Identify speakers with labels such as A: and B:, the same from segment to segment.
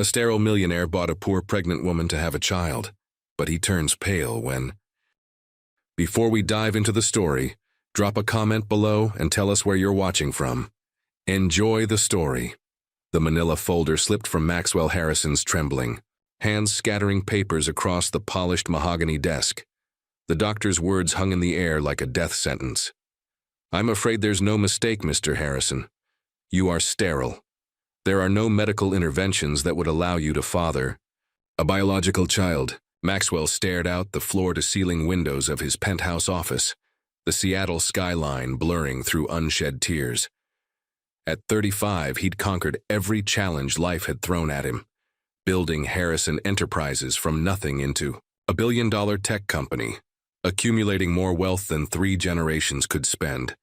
A: A sterile millionaire bought a poor pregnant woman to have a child, but he turns pale when... Before we dive into the story, drop a comment below and tell us where you're watching from. Enjoy the story. The manila folder slipped from Maxwell Harrison's trembling, hands scattering papers across the polished mahogany desk. The doctor's words hung in the air like a death sentence. "I'm afraid there's no mistake, Mr. Harrison. You are sterile. There are no medical interventions that would allow you to father a biological child." Maxwell stared out the floor-to-ceiling windows of his penthouse office, the Seattle skyline blurring through unshed tears. At 35, he'd conquered every challenge life had thrown at him, building Harrison Enterprises from nothing into a billion-dollar tech company, accumulating more wealth than 3 generations could spend,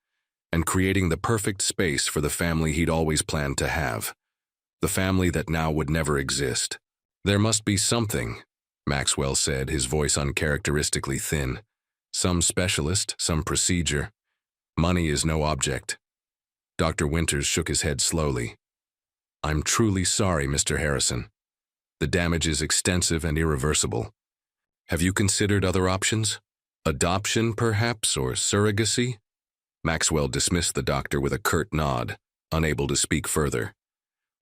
A: and creating the perfect space for the family he'd always planned to have, the family that now would never exist. "There must be something," Maxwell said, his voice uncharacteristically thin. "Some specialist, some procedure. Money is no object." Dr. Winters shook his head slowly. "I'm truly sorry, Mr. Harrison. The damage is extensive and irreversible. Have you considered other options? Adoption, perhaps, or surrogacy?" Maxwell dismissed the doctor with a curt nod, unable to speak further.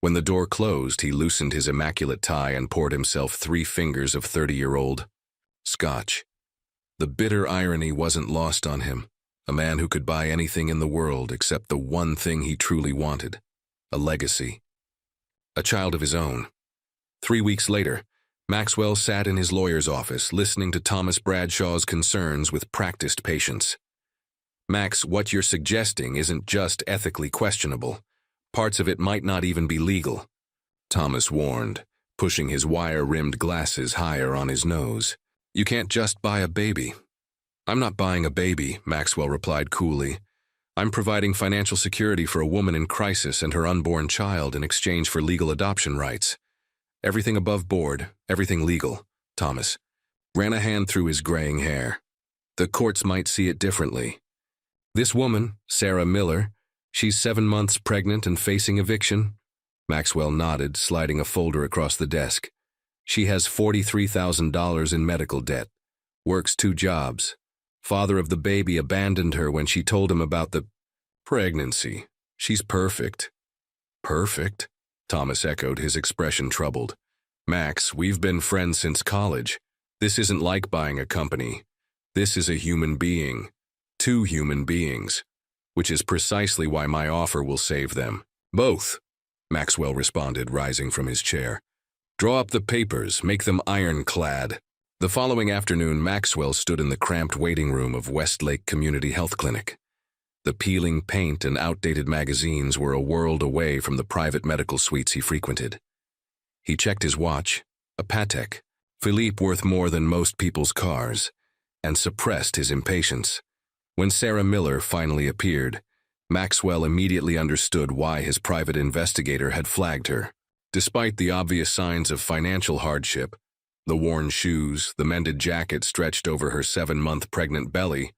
A: When the door closed, he loosened his immaculate tie and poured himself 3 fingers of 30-year-old scotch. The bitter irony wasn't lost on him. A man who could buy anything in the world except the one thing he truly wanted, a legacy. A child of his own. 3 weeks later, Maxwell sat in his lawyer's office, listening to Thomas Bradshaw's concerns with practiced patience. "Max, what you're suggesting isn't just ethically questionable. Parts of it might not even be legal," Thomas warned, pushing his wire-rimmed glasses higher on his nose. "You can't just buy a baby." "I'm not buying a baby," Maxwell replied coolly. "I'm providing financial security for a woman in crisis and her unborn child in exchange for legal adoption rights. Everything above board, everything legal." Thomas ran a hand through his graying hair. "The courts might see it differently. This woman, Sarah Miller, she's 7 months pregnant and facing eviction." Maxwell nodded, sliding a folder across the desk. "She has $43,000 in medical debt, works 2 jobs. Father of the baby abandoned her when she told him about the pregnancy. She's perfect." "Perfect?" Thomas echoed, his expression troubled. "Max, we've been friends since college. This isn't like buying a company. This is a human being. 2 human beings. Which is precisely why my offer will save them. Both," Maxwell responded, rising from his chair. "Draw up the papers, make them ironclad." The following afternoon, Maxwell stood in the cramped waiting room of Westlake Community Health Clinic. The peeling paint and outdated magazines were a world away from the private medical suites he frequented. He checked his watch, a Patek, Philippe worth more than most people's cars, and suppressed his impatience. When Sarah Miller finally appeared, Maxwell immediately understood why his private investigator had flagged her. Despite the obvious signs of financial hardship, the worn shoes, the mended jacket stretched over her 7-month pregnant belly,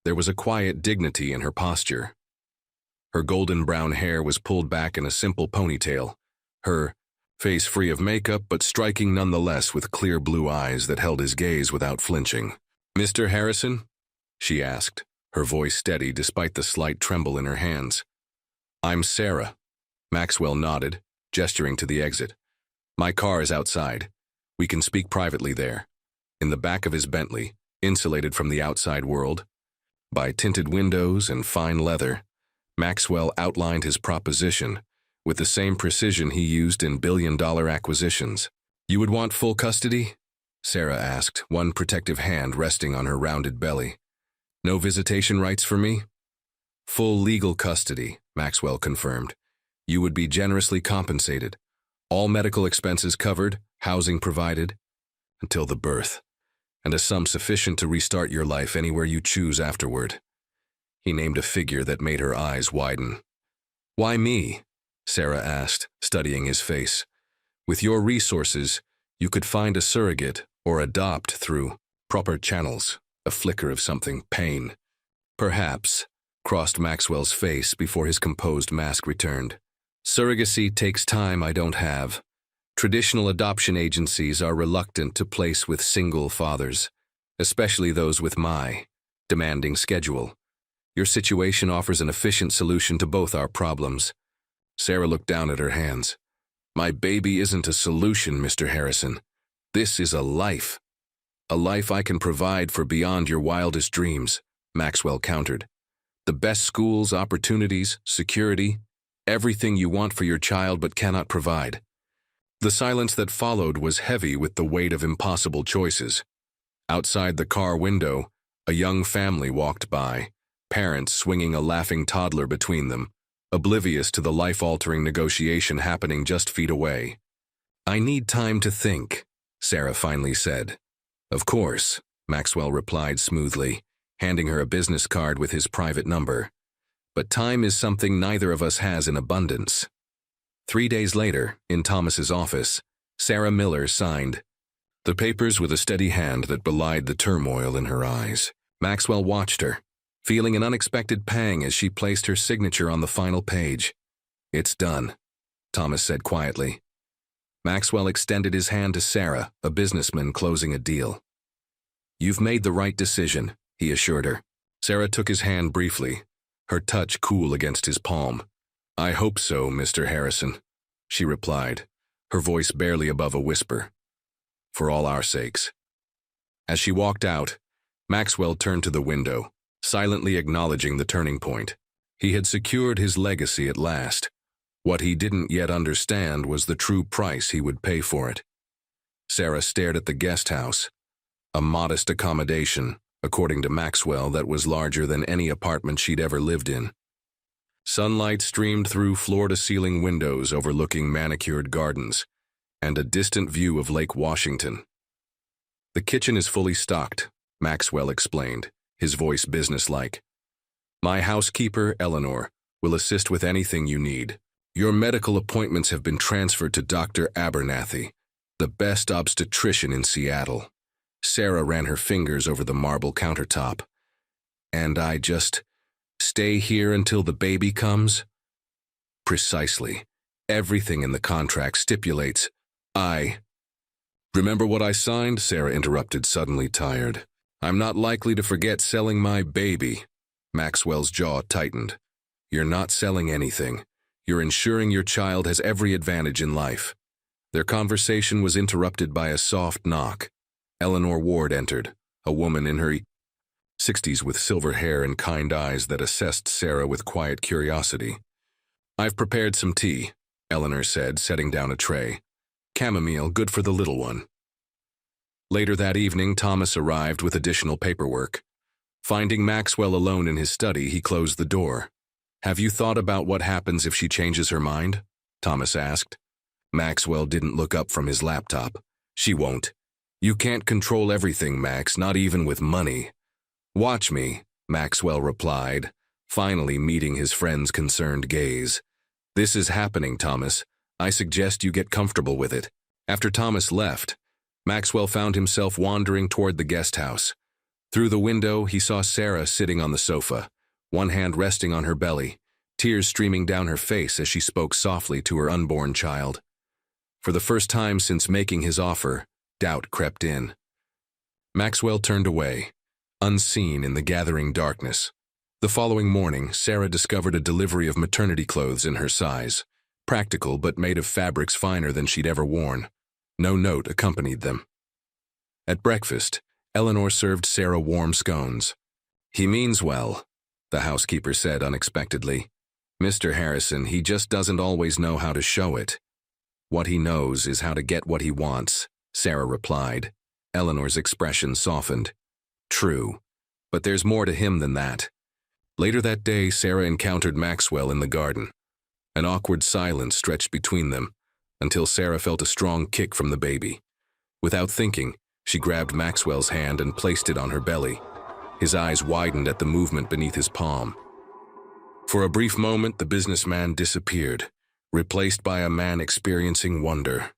A: there was a quiet dignity in her posture. Her golden brown hair was pulled back in a simple ponytail, her face free of makeup but striking nonetheless with clear blue eyes that held his gaze without flinching. "Mr. Harrison?" she asked, her voice steady despite the slight tremble in her hands. "I'm Sarah." Maxwell nodded, gesturing to the exit. "My car is outside. We can speak privately there." In the back of his Bentley, insulated from the outside world, by tinted windows and fine leather, Maxwell outlined his proposition with the same precision he used in billion-dollar acquisitions. "You would want full custody?" Sarah asked, one protective hand resting on her rounded belly. "No visitation rights for me?" "Full legal custody," Maxwell confirmed. "You would be generously compensated. All medical expenses covered, housing provided, until the birth, and a sum sufficient to restart your life anywhere you choose afterward." He named a figure that made her eyes widen. "Why me?" Sarah asked, studying his face. "With your resources, you could find a surrogate or adopt through proper channels." A flicker of something pain. "Perhaps," crossed Maxwell's face before his composed mask returned. "Surrogacy takes time I don't have. Traditional adoption agencies are reluctant to place with single fathers, especially those with my demanding schedule. Your situation offers an efficient solution to both our problems. Sarah looked down at her hands. My baby isn't a solution, Mr. Harrison. This is a life. A life I can provide for beyond your wildest dreams, Maxwell countered. The best schools, opportunities, security, everything you want for your child but cannot provide. The silence that followed was heavy with the weight of impossible choices. Outside the car window, a young family walked by, parents swinging a laughing toddler between them, oblivious to the life-altering negotiation happening just feet away. I need time to think, Sarah finally said. Of course, Maxwell replied smoothly, handing her a business card with his private number. But time is something neither of us has in abundance. 3 days later, in Thomas's office, Sarah Miller signed the papers with a steady hand that belied the turmoil in her eyes. Maxwell watched her, feeling an unexpected pang as she placed her signature on the final page. It's done, Thomas said quietly. Maxwell extended his hand to Sarah, a businessman closing a deal. You've made the right decision, he assured her. Sarah took his hand briefly, her touch cool against his palm. I hope so, Mr. Harrison, she replied, her voice barely above a whisper. For all our sakes. As she walked out, Maxwell turned to the window, silently acknowledging the turning point. He had secured his legacy at last. What he didn't yet understand was the true price he would pay for it. Sarah stared at the guest house, a modest accommodation, according to Maxwell, that was larger than any apartment she'd ever lived in. Sunlight streamed through floor-to-ceiling windows overlooking manicured gardens and a distant view of Lake Washington. The kitchen is fully stocked, Maxwell explained, his voice businesslike. My housekeeper, Eleanor, will assist with anything you need. Your medical appointments have been transferred to Dr. Abernathy, the best obstetrician in Seattle. Sarah ran her fingers over the marble countertop. And I just stay here until the baby comes? Precisely. Everything in the contract stipulates Remember what I signed? Sarah interrupted, suddenly tired. I'm not likely to forget selling my baby. Maxwell's jaw tightened. You're not selling anything. You're ensuring your child has every advantage in life. Their conversation was interrupted by a soft knock. Eleanor Ward entered, a woman in her 60s with silver hair and kind eyes that assessed Sarah with quiet curiosity. I've prepared some tea, Eleanor said, setting down a tray. Chamomile, good for the little one. Later that evening, Thomas arrived with additional paperwork. Finding Maxwell alone in his study, he closed the door. Have you thought about what happens if she changes her mind? Thomas asked. Maxwell didn't look up from his laptop. She won't. You can't control everything, Max, not even with money. Watch me, Maxwell replied, finally meeting his friend's concerned gaze. This is happening, Thomas. I suggest you get comfortable with it. After Thomas left, Maxwell found himself wandering toward the guest house. Through the window, he saw Sarah sitting on the sofa, one hand resting on her belly, tears streaming down her face as she spoke softly to her unborn child. For the first time since making his offer, doubt crept in. Maxwell turned away, unseen in the gathering darkness. The following morning, Sarah discovered a delivery of maternity clothes in her size, practical but made of fabrics finer than she'd ever worn. No note accompanied them. At breakfast, Eleanor served Sarah warm scones. He means well, the housekeeper said unexpectedly. Mr. Harrison, he just doesn't always know how to show it. What he knows is how to get what he wants, Sarah replied. Eleanor's expression softened. True, but there's more to him than that. Later that day, Sarah encountered Maxwell in the garden. An awkward silence stretched between them, until Sarah felt a strong kick from the baby. Without thinking, she grabbed Maxwell's hand and placed it on her belly. His eyes widened at the movement beneath his palm. For a brief moment, the businessman disappeared, replaced by a man experiencing wonder.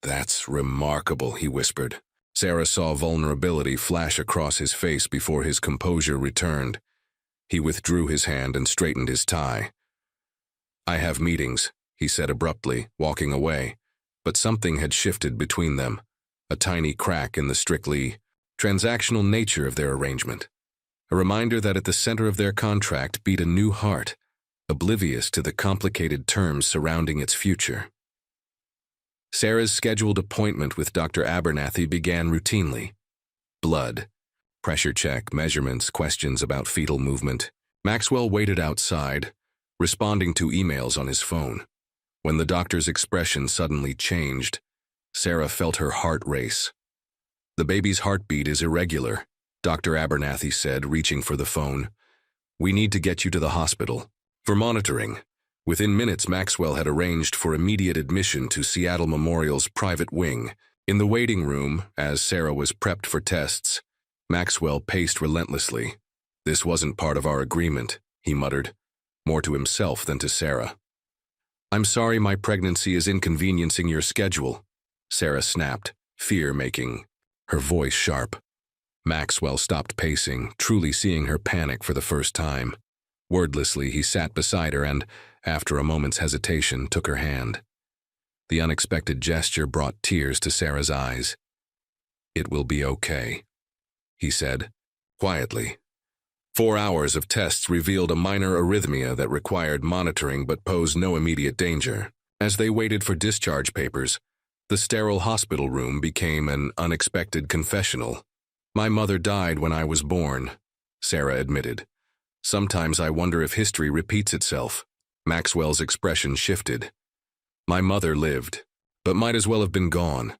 A: That's remarkable, he whispered. Sarah saw vulnerability flash across his face before his composure returned. He withdrew his hand and straightened his tie. I have meetings, he said abruptly, walking away. But something had shifted between them, a tiny crack in the strictly transactional nature of their arrangement. A reminder that at the center of their contract beat a new heart, oblivious to the complicated terms surrounding its future. Sarah's scheduled appointment with Dr. Abernathy began routinely. Blood, pressure check, measurements, questions about fetal movement. Maxwell waited outside, responding to emails on his phone. When the doctor's expression suddenly changed, Sarah felt her heart race. "The baby's heartbeat is irregular," Dr. Abernathy said, reaching for the phone. "We need to get you to the hospital for monitoring." Within minutes, Maxwell had arranged for immediate admission to Seattle Memorial's private wing. In the waiting room, as Sarah was prepped for tests, Maxwell paced relentlessly. "This wasn't part of our agreement," he muttered, more to himself than to Sarah. "I'm sorry my pregnancy is inconveniencing your schedule," Sarah snapped, fear making her voice sharp. Maxwell stopped pacing, truly seeing her panic for the first time. Wordlessly, he sat beside her and, after a moment's hesitation, took her hand. The unexpected gesture brought tears to Sarah's eyes. "It will be okay," he said, quietly. 4 hours of tests revealed a minor arrhythmia that required monitoring but posed no immediate danger. As they waited for discharge papers, the sterile hospital room became an unexpected confessional. "My mother died when I was born," Sarah admitted. "Sometimes I wonder if history repeats itself." Maxwell's expression shifted. "My mother lived, but might as well have been gone,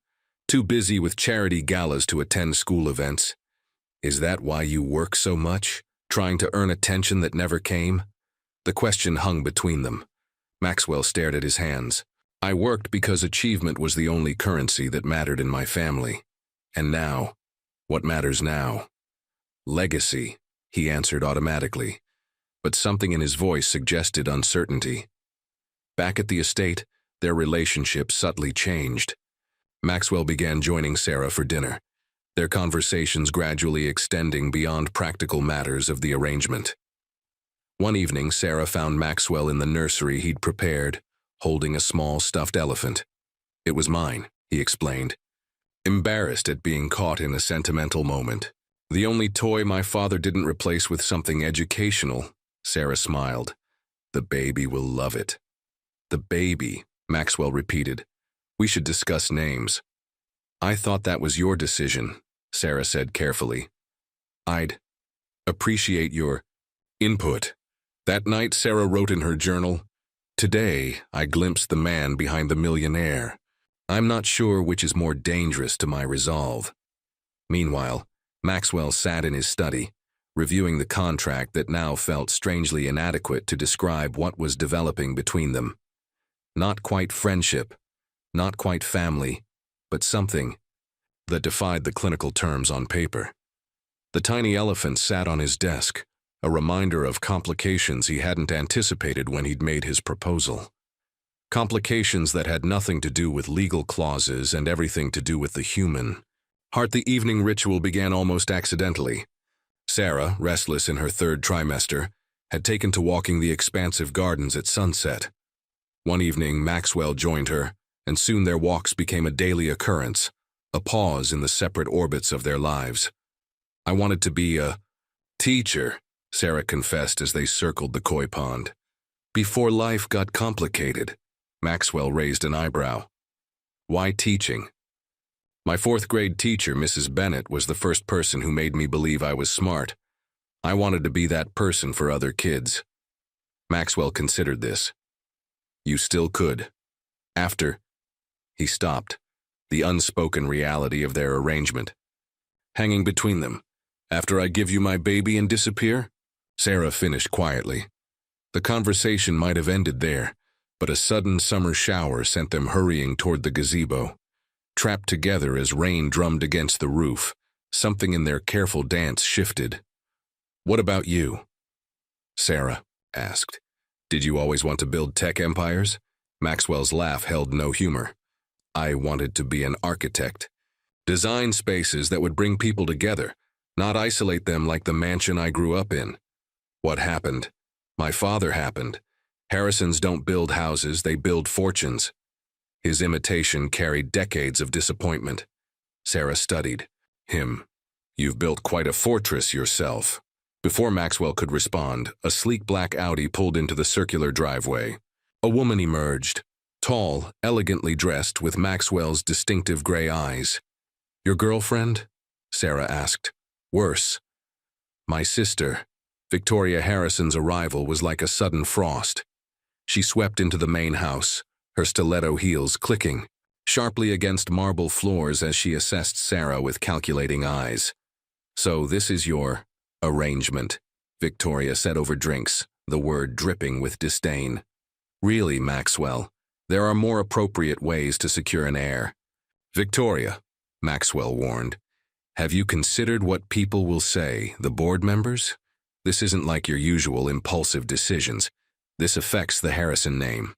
A: too busy with charity galas to attend school events. Is that why you work so much? Trying to earn attention that never came?" The question hung between them. Maxwell stared at his hands. "I worked because achievement was the only currency that mattered in my family. And now, what matters now?" "Legacy," he answered automatically, but something in his voice suggested uncertainty. Back at the estate, their relationship subtly changed. Maxwell began joining Sarah for dinner, their conversations gradually extending beyond practical matters of the arrangement. One evening, Sarah found Maxwell in the nursery he'd prepared, holding a small stuffed elephant. "It was mine," he explained, embarrassed at being caught in a sentimental moment. "The only toy my father didn't replace with something educational," Sarah smiled. "The baby will love it." "The baby," Maxwell repeated. "We should discuss names." "I thought that was your decision," Sarah said carefully. "I'd appreciate your input." That night, Sarah wrote in her journal, "Today, I glimpsed the man behind the millionaire. I'm not sure which is more dangerous to my resolve." Meanwhile, Maxwell sat in his study, reviewing the contract that now felt strangely inadequate to describe what was developing between them. Not quite friendship, not quite family, but something that defied the clinical terms on paper. The tiny elephant sat on his desk, a reminder of complications he hadn't anticipated when he'd made his proposal. Complications that had nothing to do with legal clauses and everything to do with the human heart. The evening ritual began almost accidentally. Sarah, restless in her 3rd trimester, had taken to walking the expansive gardens at sunset. One evening, Maxwell joined her, and soon their walks became a daily occurrence, a pause in the separate orbits of their lives. "I wanted to be a teacher," Sarah confessed as they circled the koi pond. "Before life got complicated." Maxwell raised an eyebrow. "Why teaching?" "My 4th grade teacher, Mrs. Bennett, was the first person who made me believe I was smart. I wanted to be that person for other kids." Maxwell considered this. "You still could. After—" He stopped, the unspoken reality of their arrangement hanging between them. "After I give you my baby and disappear?" Sarah finished quietly. The conversation might have ended there, but a sudden summer shower sent them hurrying toward the gazebo. Trapped together as rain drummed against the roof, something in their careful dance shifted. "What about you?" Sarah asked. "Did you always want to build tech empires?" Maxwell's laugh held no humor. "I wanted to be an architect. Design spaces that would bring people together, not isolate them like the mansion I grew up in. What happened? My father happened. Harrisons don't build houses, they build fortunes." His imitation carried decades of disappointment. Sarah studied him. "You've built quite a fortress yourself." Before Maxwell could respond, a sleek black Audi pulled into the circular driveway. A woman emerged, tall, elegantly dressed, with Maxwell's distinctive gray eyes. "Your girlfriend?" Sarah asked. "Worse. My sister." Victoria Harrison's arrival was like a sudden frost. She swept into the main house, her stiletto heels clicking sharply against marble floors as she assessed Sarah with calculating eyes. "So this is your arrangement," Victoria said over drinks, the word dripping with disdain. "Really, Maxwell, there are more appropriate ways to secure an heir." "Victoria," Maxwell warned, "have you considered what people will say, the board members? This isn't like your usual impulsive decisions. This affects the Harrison name."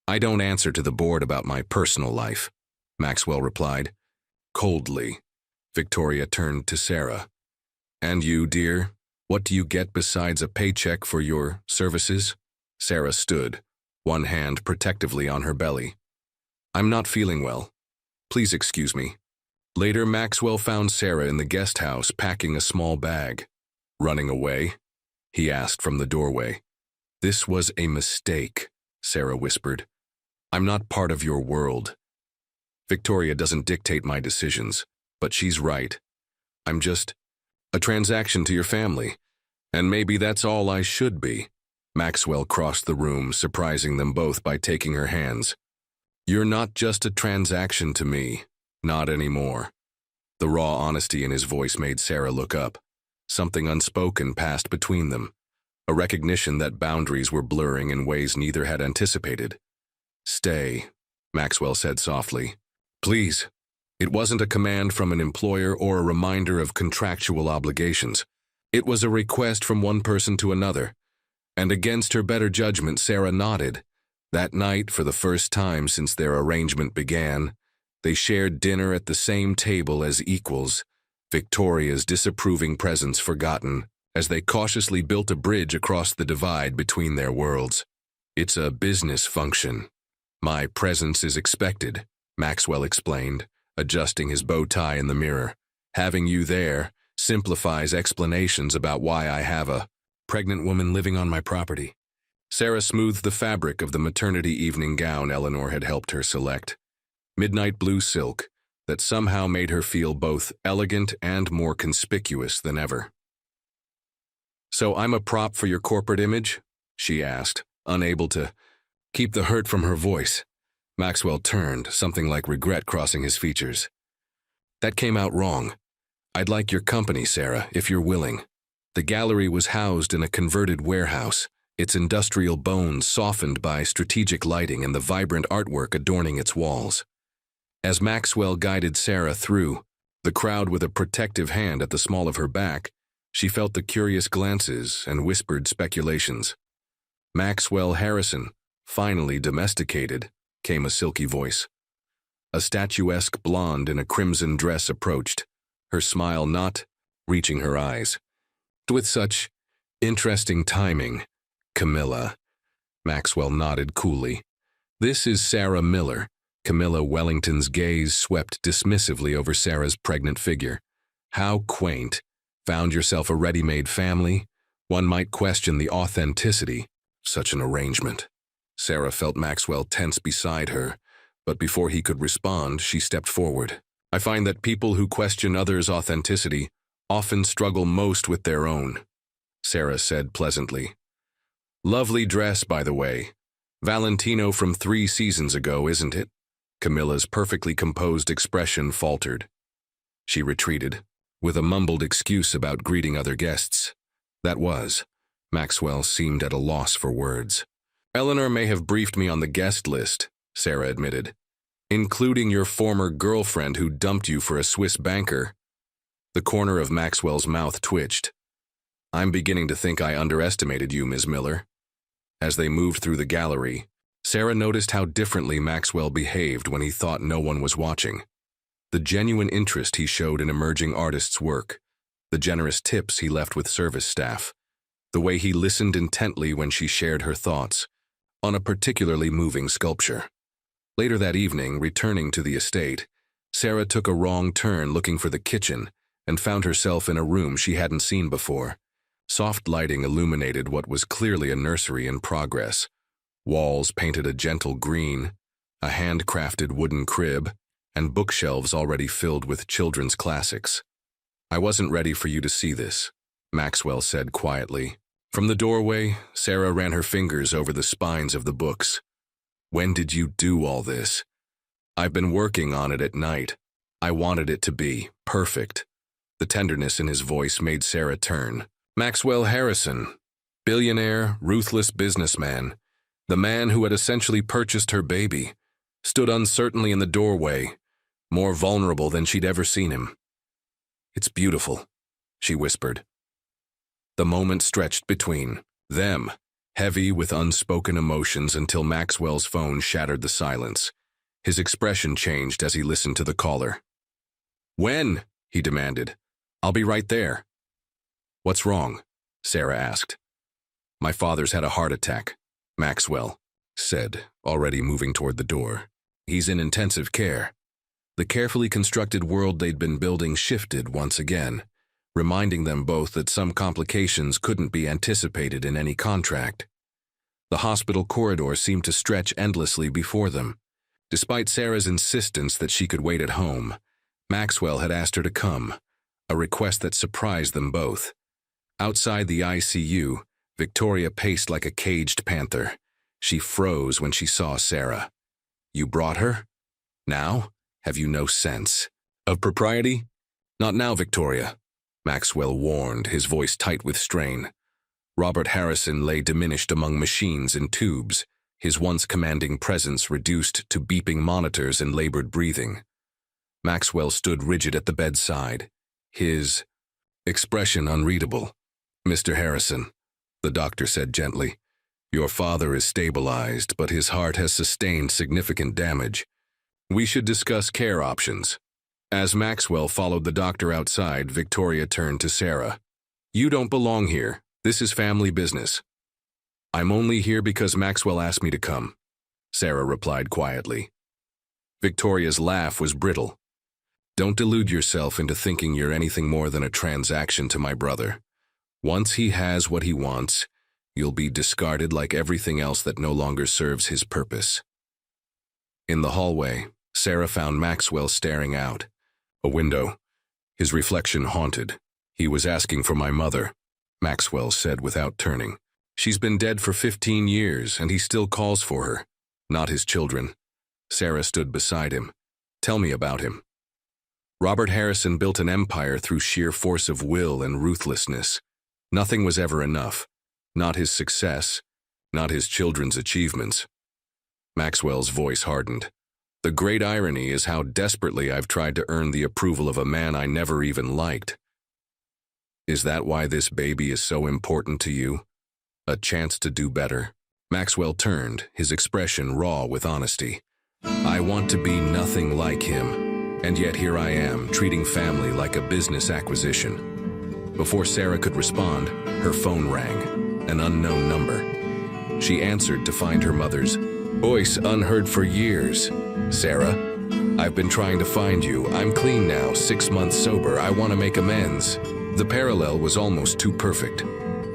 A: "I don't answer to the board about my personal life," Maxwell replied. Coldly, Victoria turned to Sarah. "And you, dear, what do you get besides a paycheck for your services?" Sarah stood, one hand protectively on her belly. "I'm not feeling well. Please excuse me." Later, Maxwell found Sarah in the guest house packing a small bag. "Running away?" he asked from the doorway. "This was a mistake," Sarah whispered. "I'm not part of your world. Victoria doesn't dictate my decisions, but she's right. I'm just a transaction to your family, and maybe that's all I should be." Maxwell crossed the room, surprising them both by taking her hands. "You're not just a transaction to me. Not anymore." The raw honesty in his voice made Sarah look up. Something unspoken passed between them, a recognition that boundaries were blurring in ways neither had anticipated. "Stay," Maxwell said softly. "Please." It wasn't a command from an employer or a reminder of contractual obligations. It was a request from one person to another, and against her better judgment, Sarah nodded. That night, for the first time since their arrangement began, they shared dinner at the same table as equals, Victoria's disapproving presence forgotten, as they cautiously built a bridge across the divide between their worlds. "It's a business function. My presence is expected," Maxwell explained, adjusting his bow tie in the mirror. "Having you there simplifies explanations about why I have a pregnant woman living on my property." Sarah smoothed the fabric of the maternity evening gown Eleanor had helped her select. Midnight blue silk that somehow made her feel both elegant and more conspicuous than ever. "So I'm a prop for your corporate image?" she asked, unable to keep the hurt from her voice. Maxwell turned, something like regret crossing his features. "That came out wrong. I'd like your company, Sarah, if you're willing." The gallery was housed in a converted warehouse, its industrial bones softened by strategic lighting and the vibrant artwork adorning its walls. As Maxwell guided Sarah through, the crowd with a protective hand at the small of her back, she felt the curious glances and whispered speculations. "Maxwell Harrison, finally domesticated," came a silky voice. A statuesque blonde in a crimson dress approached, her smile not reaching her eyes. "With such interesting timing, Camilla." Maxwell nodded coolly. "This is Sarah Miller." Camilla Wellington's gaze swept dismissively over Sarah's pregnant figure. "How quaint. Found yourself a ready-made family? One might question the authenticity. Such an arrangement." Sarah felt Maxwell tense beside her, but before he could respond, she stepped forward. "I find that people who question others' authenticity often struggle most with their own," Sarah said pleasantly. "Lovely dress, by the way. Valentino from 3 seasons ago, isn't it?" Camilla's perfectly composed expression faltered. She retreated, with a mumbled excuse about greeting other guests. "That was." Maxwell seemed at a loss for words. "Eleanor may have briefed me on the guest list," Sarah admitted, "including your former girlfriend who dumped you for a Swiss banker." The corner of Maxwell's mouth twitched. "I'm beginning to think I underestimated you, Ms. Miller." As they moved through the gallery, Sarah noticed how differently Maxwell behaved when he thought no one was watching. The genuine interest he showed in emerging artists' work, the generous tips he left with service staff, the way he listened intently when she shared her thoughts on a particularly moving sculpture. Later that evening, returning to the estate, Sarah took a wrong turn looking for the kitchen and found herself in a room she hadn't seen before. Soft lighting illuminated what was clearly a nursery in progress. Walls painted a gentle green, a handcrafted wooden crib, and bookshelves already filled with children's classics. "I wasn't ready for you to see this," Maxwell said quietly. From the doorway, Sarah ran her fingers over the spines of the books. "When did you do all this?" "I've been working on it at night. I wanted it to be perfect." The tenderness in his voice made Sarah turn. Maxwell Harrison, billionaire, ruthless businessman, the man who had essentially purchased her baby, stood uncertainly in the doorway, more vulnerable than she'd ever seen him. "It's beautiful," she whispered. The moment stretched between them, heavy with unspoken emotions, until Maxwell's phone shattered the silence. His expression changed as he listened to the caller. "When?" he demanded. "I'll be right there." "What's wrong?" Sarah asked. "My father's had a heart attack," Maxwell said, already moving toward the door. "He's in intensive care." The carefully constructed world they'd been building shifted once again, reminding them both that some complications couldn't be anticipated in any contract. The hospital corridor seemed to stretch endlessly before them. Despite Sarah's insistence that she could wait at home, Maxwell had asked her to come, a request that surprised them both. Outside the ICU, Victoria paced like a caged panther. She froze when she saw Sarah. "You brought her? Now? Have you no sense of propriety?" "Not now, Victoria," Maxwell warned, his voice tight with strain. Robert Harrison lay diminished among machines and tubes, his once commanding presence reduced to beeping monitors and labored breathing. Maxwell stood rigid at the bedside, his expression unreadable. "Mr. Harrison," the doctor said gently, "your father is stabilized, but his heart has sustained significant damage. We should discuss care options." As Maxwell followed the doctor outside, Victoria turned to Sarah. "You don't belong here. This is family business." "I'm only here because Maxwell asked me to come," Sarah replied quietly. Victoria's laugh was brittle. "Don't delude yourself into thinking you're anything more than a transaction to my brother. Once he has what he wants, you'll be discarded like everything else that no longer serves his purpose." In the hallway, Sarah found Maxwell staring out a window. His reflection haunted. "He was asking for my mother," Maxwell said without turning. "She's been dead for 15 years, and he still calls for her. Not his children." Sarah stood beside him. "Tell me about him." Robert Harrison built an empire through sheer force of will and ruthlessness. Nothing was ever enough. Not his success, not his children's achievements. Maxwell's voice hardened. "The great irony is how desperately I've tried to earn the approval of a man I never even liked." "Is that why this baby is so important to you? A chance to do better?" Maxwell turned, his expression raw with honesty. "I want to be nothing like him, and yet here I am, treating family like a business acquisition." Before Sarah could respond, her phone rang, an unknown number. She answered to find her mother's voice, unheard for years. "Sarah, I've been trying to find you. I'm clean now, 6 months sober. I want to make amends." The parallel was almost too perfect,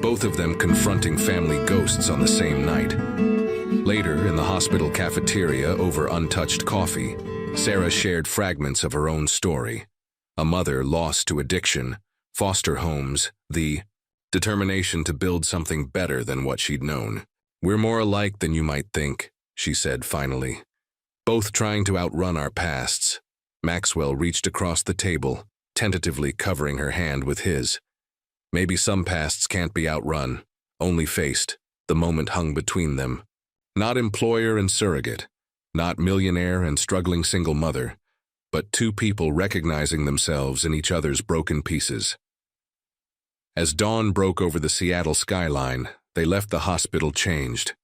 A: both of them confronting family ghosts on the same night. Later, in the hospital cafeteria over untouched coffee, Sarah shared fragments of her own story. A mother lost to addiction, foster homes, the determination to build something better than what she'd known. "We're more alike than you might think," she said finally. "Both trying to outrun our pasts." Maxwell reached across the table, tentatively covering her hand with his. "Maybe some pasts can't be outrun, only faced." The moment hung between them. Not employer and surrogate, not millionaire and struggling single mother, but two people recognizing themselves in each other's broken pieces. As dawn broke over the Seattle skyline, they left the hospital changed.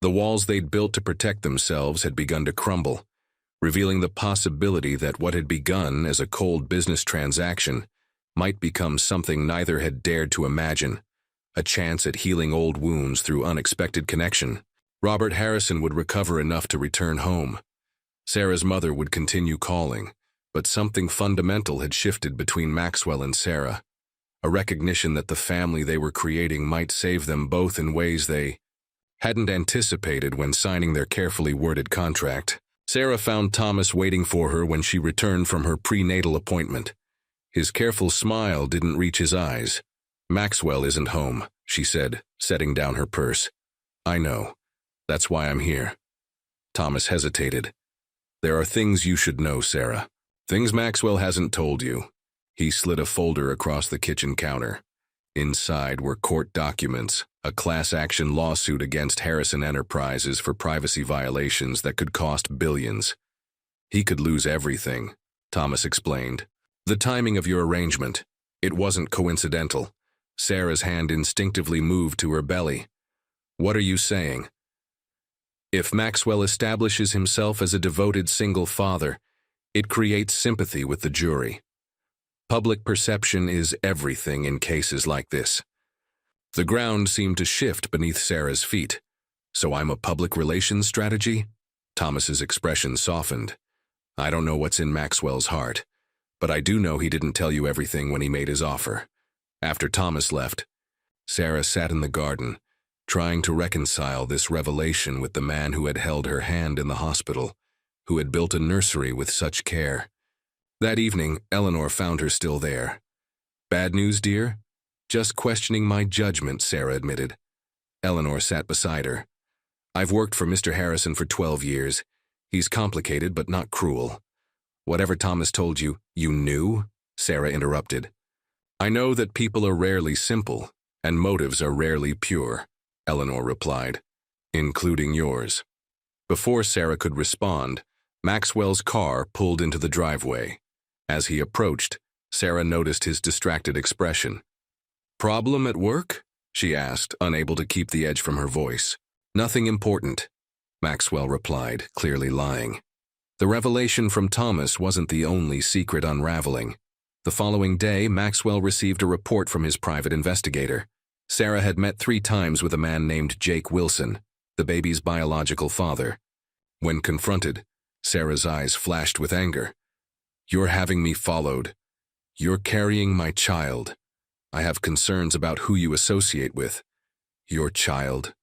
A: The walls they'd built to protect themselves had begun to crumble, revealing the possibility that what had begun as a cold business transaction might become something neither had dared to imagine, a chance at healing old wounds through unexpected connection. Robert Harrison would recover enough to return home, Sarah's mother would continue calling, but something fundamental had shifted between Maxwell and Sarah, a recognition that the family they were creating might save them both in ways they hadn't anticipated when signing their carefully worded contract. Sarah found Thomas waiting for her when she returned from her prenatal appointment. His careful smile didn't reach his eyes. "Maxwell isn't home," she said, setting down her purse. "I know. That's why I'm here." Thomas hesitated. "There are things you should know, Sarah. Things Maxwell hasn't told you." He slid a folder across the kitchen counter. Inside were court documents, a class action lawsuit against Harrison Enterprises for privacy violations that could cost billions. "He could lose everything," Thomas explained. "The timing of your arrangement, it wasn't coincidental." Sarah's hand instinctively moved to her belly. "What are you saying?" "If Maxwell establishes himself as a devoted single father, it creates sympathy with the jury. Public perception is everything in cases like this." The ground seemed to shift beneath Sarah's feet. "So I'm a public relations strategy?" Thomas's expression softened. "I don't know what's in Maxwell's heart, but I do know he didn't tell you everything when he made his offer." After Thomas left, Sarah sat in the garden, trying to reconcile this revelation with the man who had held her hand in the hospital, who had built a nursery with such care. That evening, Eleanor found her still there. "Bad news, dear?" "Just questioning my judgment," Sarah admitted. Eleanor sat beside her. "I've worked for Mr. Harrison for 12 years. He's complicated but not cruel." "Whatever Thomas told you, you knew?" Sarah interrupted. "I know that people are rarely simple, and motives are rarely pure," Eleanor replied, "including yours." Before Sarah could respond, Maxwell's car pulled into the driveway. As he approached, Sarah noticed his distracted expression. "Problem at work?" she asked, unable to keep the edge from her voice. "Nothing important," Maxwell replied, clearly lying. The revelation from Thomas wasn't the only secret unraveling. The following day, Maxwell received a report from his private investigator. Sarah had met 3 times with a man named Jake Wilson, the baby's biological father. When confronted, Sarah's eyes flashed with anger. "You're having me followed. You're carrying my child. I have concerns about who you associate with." "Your child?"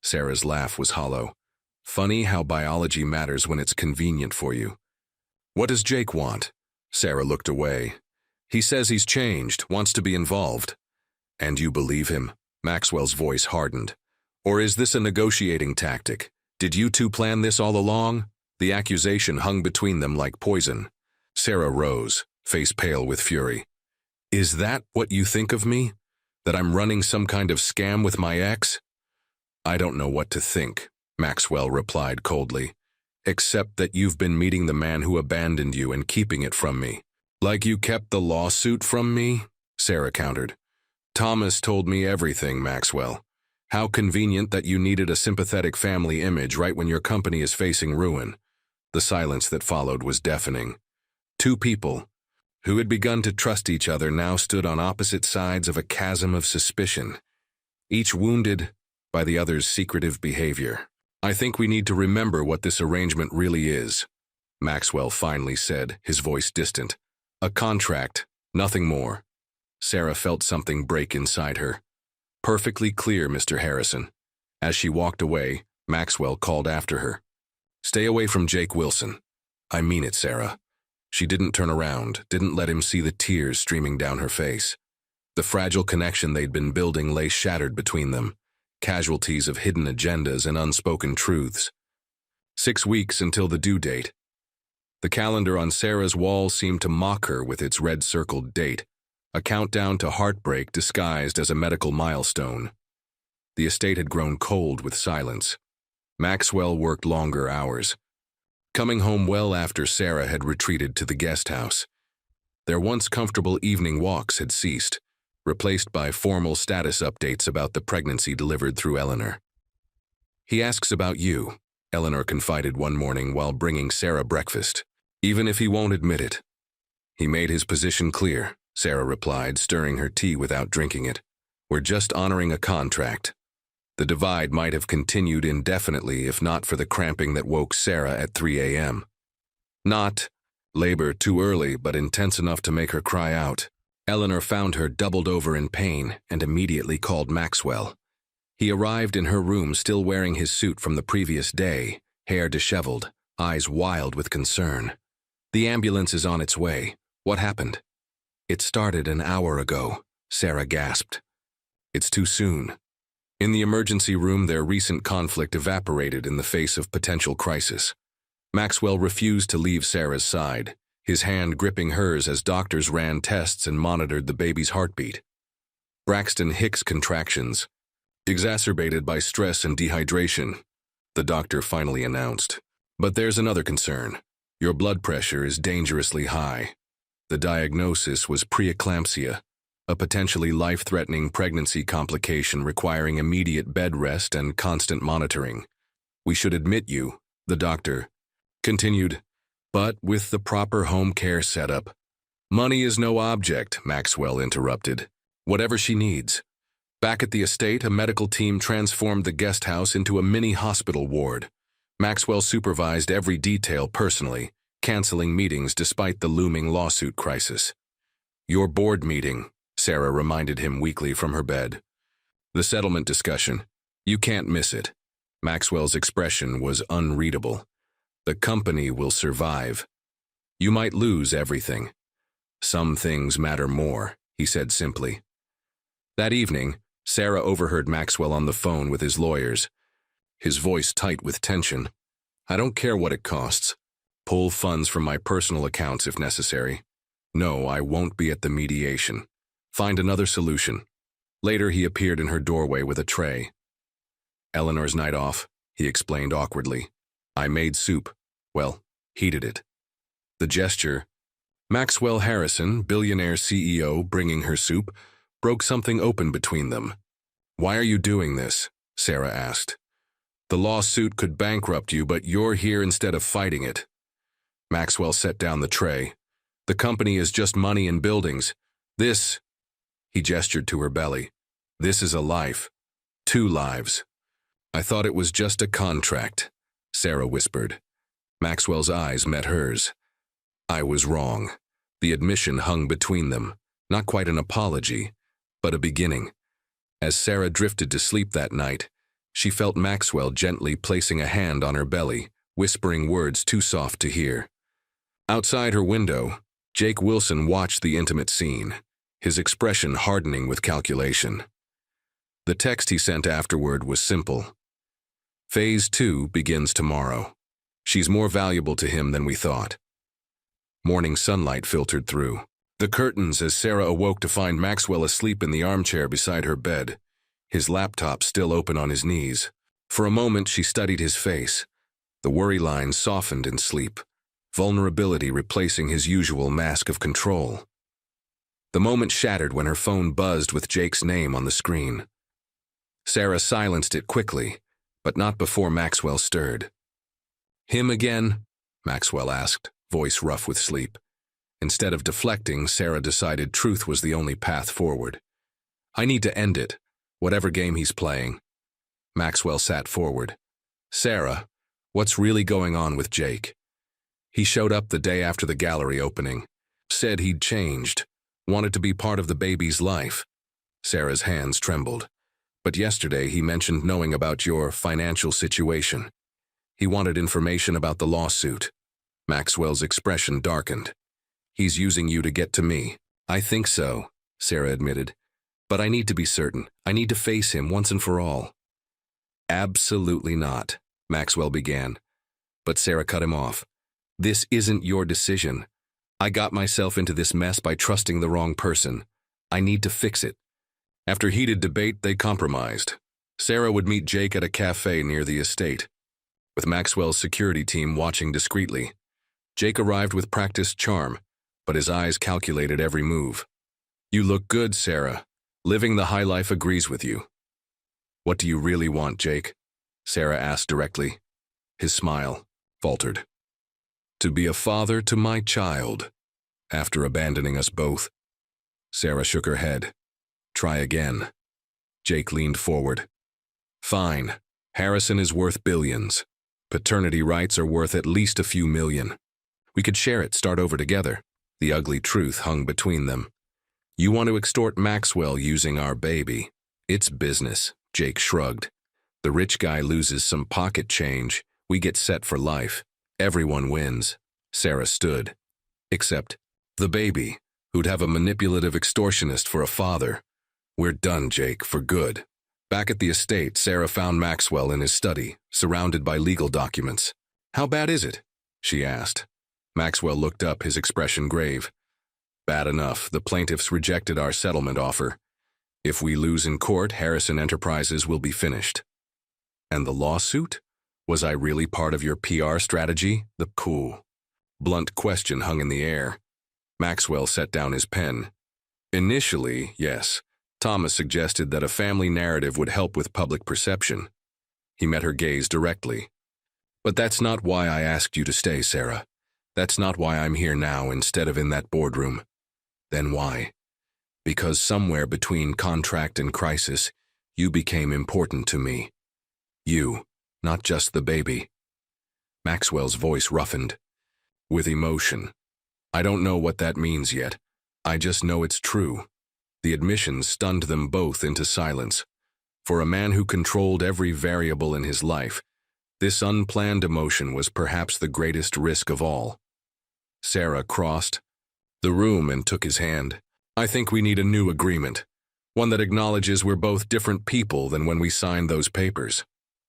A: Sarah's laugh was hollow. "Funny how biology matters when it's convenient for you." "What does Jake want?" Sarah looked away. "He says he's changed, wants to be involved." "And you believe him?" Maxwell's voice hardened. "Or is this a negotiating tactic? Did you two plan this all along?" The accusation hung between them like poison. Sarah rose, face pale with fury. "Is that what you think of me? That I'm running some kind of scam with my ex?" "I don't know what to think," Maxwell replied coldly, "except that you've been meeting the man who abandoned you and keeping it from me." "Like you kept the lawsuit from me?" Sarah countered. "Thomas told me everything, Maxwell. How convenient that you needed a sympathetic family image right when your company is facing ruin." The silence that followed was deafening. 2 people, who had begun to trust each other, now stood on opposite sides of a chasm of suspicion, each wounded by the other's secretive behavior. "I think we need to remember what this arrangement really is," Maxwell finally said, his voice distant. "A contract, nothing more." Sarah felt something break inside her. "Perfectly clear, Mr. Harrison." As she walked away, Maxwell called after her. "Stay away from Jake Wilson." "I mean it, Sarah." She didn't turn around, didn't let him see the tears streaming down her face. The fragile connection they'd been building lay shattered between them, casualties of hidden agendas and unspoken truths. 6 weeks until the due date. The calendar on Sarah's wall seemed to mock her with its red-circled date, a countdown to heartbreak disguised as a medical milestone. The estate had grown cold with silence. Maxwell worked longer hours, coming home well after Sarah had retreated to the guest house. Their once comfortable evening walks had ceased, replaced by formal status updates about the pregnancy delivered through Eleanor. "He asks about you," Eleanor confided one morning while bringing Sarah breakfast, "even if he won't admit it." "He made his position clear," Sarah replied, stirring her tea without drinking it. "We're just honoring a contract." The divide might have continued indefinitely if not for the cramping that woke Sarah at 3 a.m. Not labor too early, but intense enough to make her cry out. Eleanor found her doubled over in pain and immediately called Maxwell. He arrived in her room still wearing his suit from the previous day, hair disheveled, eyes wild with concern. The ambulance is on its way. What happened? It started an hour ago, Sarah gasped. It's too soon. In the emergency room, their recent conflict evaporated in the face of potential crisis. Maxwell refused to leave Sarah's side, his hand gripping hers as doctors ran tests and monitored the baby's heartbeat. Braxton Hicks contractions, exacerbated by stress and dehydration, the doctor finally announced. But there's another concern. Your blood pressure is dangerously high. The diagnosis was preeclampsia, a potentially life-threatening pregnancy complication requiring immediate bed rest and constant monitoring. We should admit you, the doctor continued, but with the proper home care setup. Money is no object, Maxwell interrupted. Whatever she needs. Back at the estate, a medical team transformed the guest house into a mini hospital ward. Maxwell supervised every detail personally, canceling meetings despite the looming lawsuit crisis. Your board meeting, Sarah reminded him weakly from her bed. The settlement discussion. You can't miss it. Maxwell's expression was unreadable. The company will survive. You might lose everything. Some things matter more, he said simply. That evening, Sarah overheard Maxwell on the phone with his lawyers, his voice tight with tension. I don't care what it costs. Pull funds from my personal accounts if necessary. No, I won't be at the mediation. Find another solution. Later, he appeared in her doorway with a tray. Eleanor's night off, he explained awkwardly. I made soup. Well, heated it. The gesture, Maxwell Harrison, billionaire CEO, bringing her soup, broke something open between them. Why are you doing this? Sarah asked. The lawsuit could bankrupt you, but you're here instead of fighting it. Maxwell set down the tray. The company is just money and buildings. This, he gestured to her belly. This is a life. 2 lives. I thought it was just a contract, Sarah whispered. Maxwell's eyes met hers. I was wrong. The admission hung between them, not quite an apology, but a beginning. As Sarah drifted to sleep that night, she felt Maxwell gently placing a hand on her belly, whispering words too soft to hear. Outside her window, Jake Wilson watched the intimate scene, his expression hardening with calculation. The text he sent afterward was simple. Phase 2 begins tomorrow. She's more valuable to him than we thought. Morning sunlight filtered through the curtains as Sarah awoke to find Maxwell asleep in the armchair beside her bed, his laptop still open on his knees. For a moment, she studied his face. The worry lines softened in sleep, vulnerability replacing his usual mask of control. The moment shattered when her phone buzzed with Jake's name on the screen. Sarah silenced it quickly, but not before Maxwell stirred. Him again? Maxwell asked, voice rough with sleep. Instead of deflecting, Sarah decided truth was the only path forward. I need to end it, whatever game he's playing. Maxwell sat forward. Sarah, what's really going on with Jake? He showed up the day after the gallery opening, said he'd changed, wanted to be part of the baby's life. Sarah's hands trembled. But yesterday he mentioned knowing about your financial situation. He wanted information about the lawsuit. Maxwell's expression darkened. He's using you to get to me. I think so, Sarah admitted. But I need to be certain. I need to face him once and for all. Absolutely not, Maxwell began. But Sarah cut him off. This isn't your decision. I got myself into this mess by trusting the wrong person. I need to fix it. After heated debate, they compromised. Sarah would meet Jake at a cafe near the estate, with Maxwell's security team watching discreetly. Jake arrived with practiced charm, but his eyes calculated every move. You look good, Sarah. Living the high life agrees with you. What do you really want, Jake? Sarah asked directly. His smile faltered. To be a father to my child, after abandoning us both. Sarah shook her head. Try again. Jake leaned forward. Fine. Harrison is worth billions. Paternity rights are worth at least a few million. We could share it, start over together. The ugly truth hung between them. You want to extort Maxwell using our baby. It's business, Jake shrugged. The rich guy loses some pocket change. We get set for life. Everyone wins. Sarah stood. Except the baby, who'd have a manipulative extortionist for a father. We're done, Jake, for good. Back at the estate, Sarah found Maxwell in his study, surrounded by legal documents. How bad is it? She asked. Maxwell looked up, his expression grave. Bad enough. The plaintiffs rejected our settlement offer. If we lose in court, Harrison Enterprises will be finished. And the lawsuit? Was I really part of your PR strategy? The cool, blunt question hung in the air. Maxwell set down his pen. Initially, yes. Thomas suggested that a family narrative would help with public perception. He met her gaze directly. But that's not why I asked you to stay, Sarah. That's not why I'm here now instead of in that boardroom. Then why? Because somewhere between contract and crisis, you became important to me. You, not just the baby. Maxwell's voice roughened. With emotion. I don't know what that means yet. I just know it's true. The admission stunned them both into silence. For a man who controlled every variable in his life, this unplanned emotion was perhaps the greatest risk of all. Sarah crossed the room and took his hand. I think we need a new agreement. One that acknowledges we're both different people than when we signed those papers.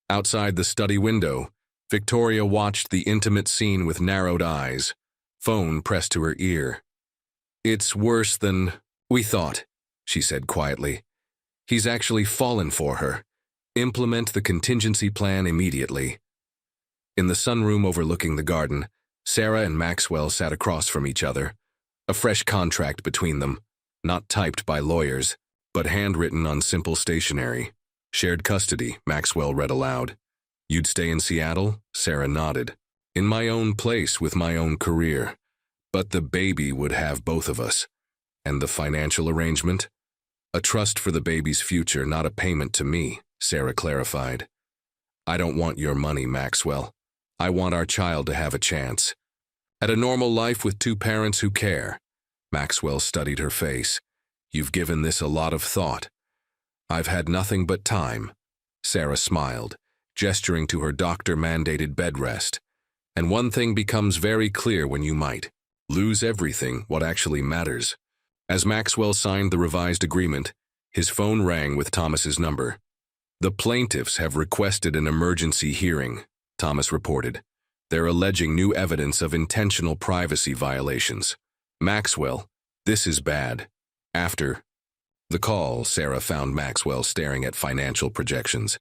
A: Outside the study window, Victoria watched the intimate scene with narrowed eyes, phone pressed to her ear. It's worse than we thought, she said quietly. He's actually fallen for her. Implement the contingency plan immediately. In the sunroom overlooking the garden, Sarah and Maxwell sat across from each other. A fresh contract between them, not typed by lawyers, but handwritten on simple stationery. Shared custody, Maxwell read aloud. You'd stay in Seattle? Sarah nodded. In my own place with my own career. But the baby would have both of us. And the financial arrangement? A trust for the baby's future, not a payment to me, Sarah clarified. I don't want your money, Maxwell. I want our child to have a chance. At a normal life with two parents who care. Maxwell studied her face. You've given this a lot of thought. I've had nothing but time. Sarah smiled, gesturing to her doctor-mandated bed rest. And one thing becomes very clear when you might lose everything, what actually matters. As Maxwell signed the revised agreement, his phone rang with Thomas's number. The plaintiffs have requested an emergency hearing, Thomas reported. They're alleging new evidence of intentional privacy violations. Maxwell, this is bad. After the call, Sarah found Maxwell staring at financial projections.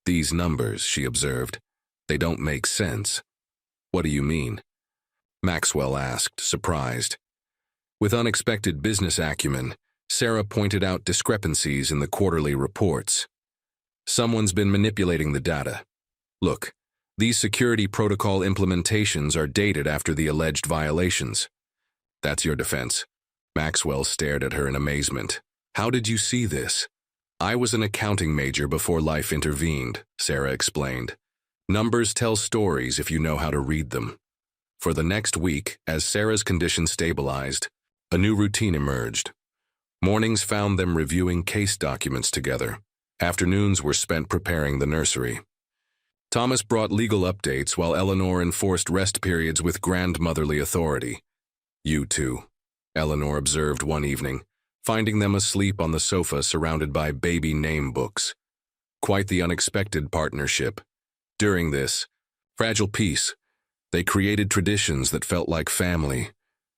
A: These numbers, she observed, they don't make sense. What do you mean? Maxwell asked, surprised. With unexpected business acumen, Sarah pointed out discrepancies in the quarterly reports. Someone's been manipulating the data. Look, these security protocol implementations are dated after the alleged violations. That's your defense. Maxwell stared at her in amazement. How did you see this? I was an accounting major before life intervened, Sarah explained. Numbers tell stories if you know how to read them. For the next week, as Sarah's condition stabilized, a new routine emerged. Mornings found them reviewing case documents together. Afternoons were spent preparing the nursery. Thomas brought legal updates while Eleanor enforced rest periods with grandmotherly authority. You two, Eleanor observed one evening, finding them asleep on the sofa surrounded by baby name books. Quite the unexpected partnership. During this fragile peace, they created traditions that felt like family,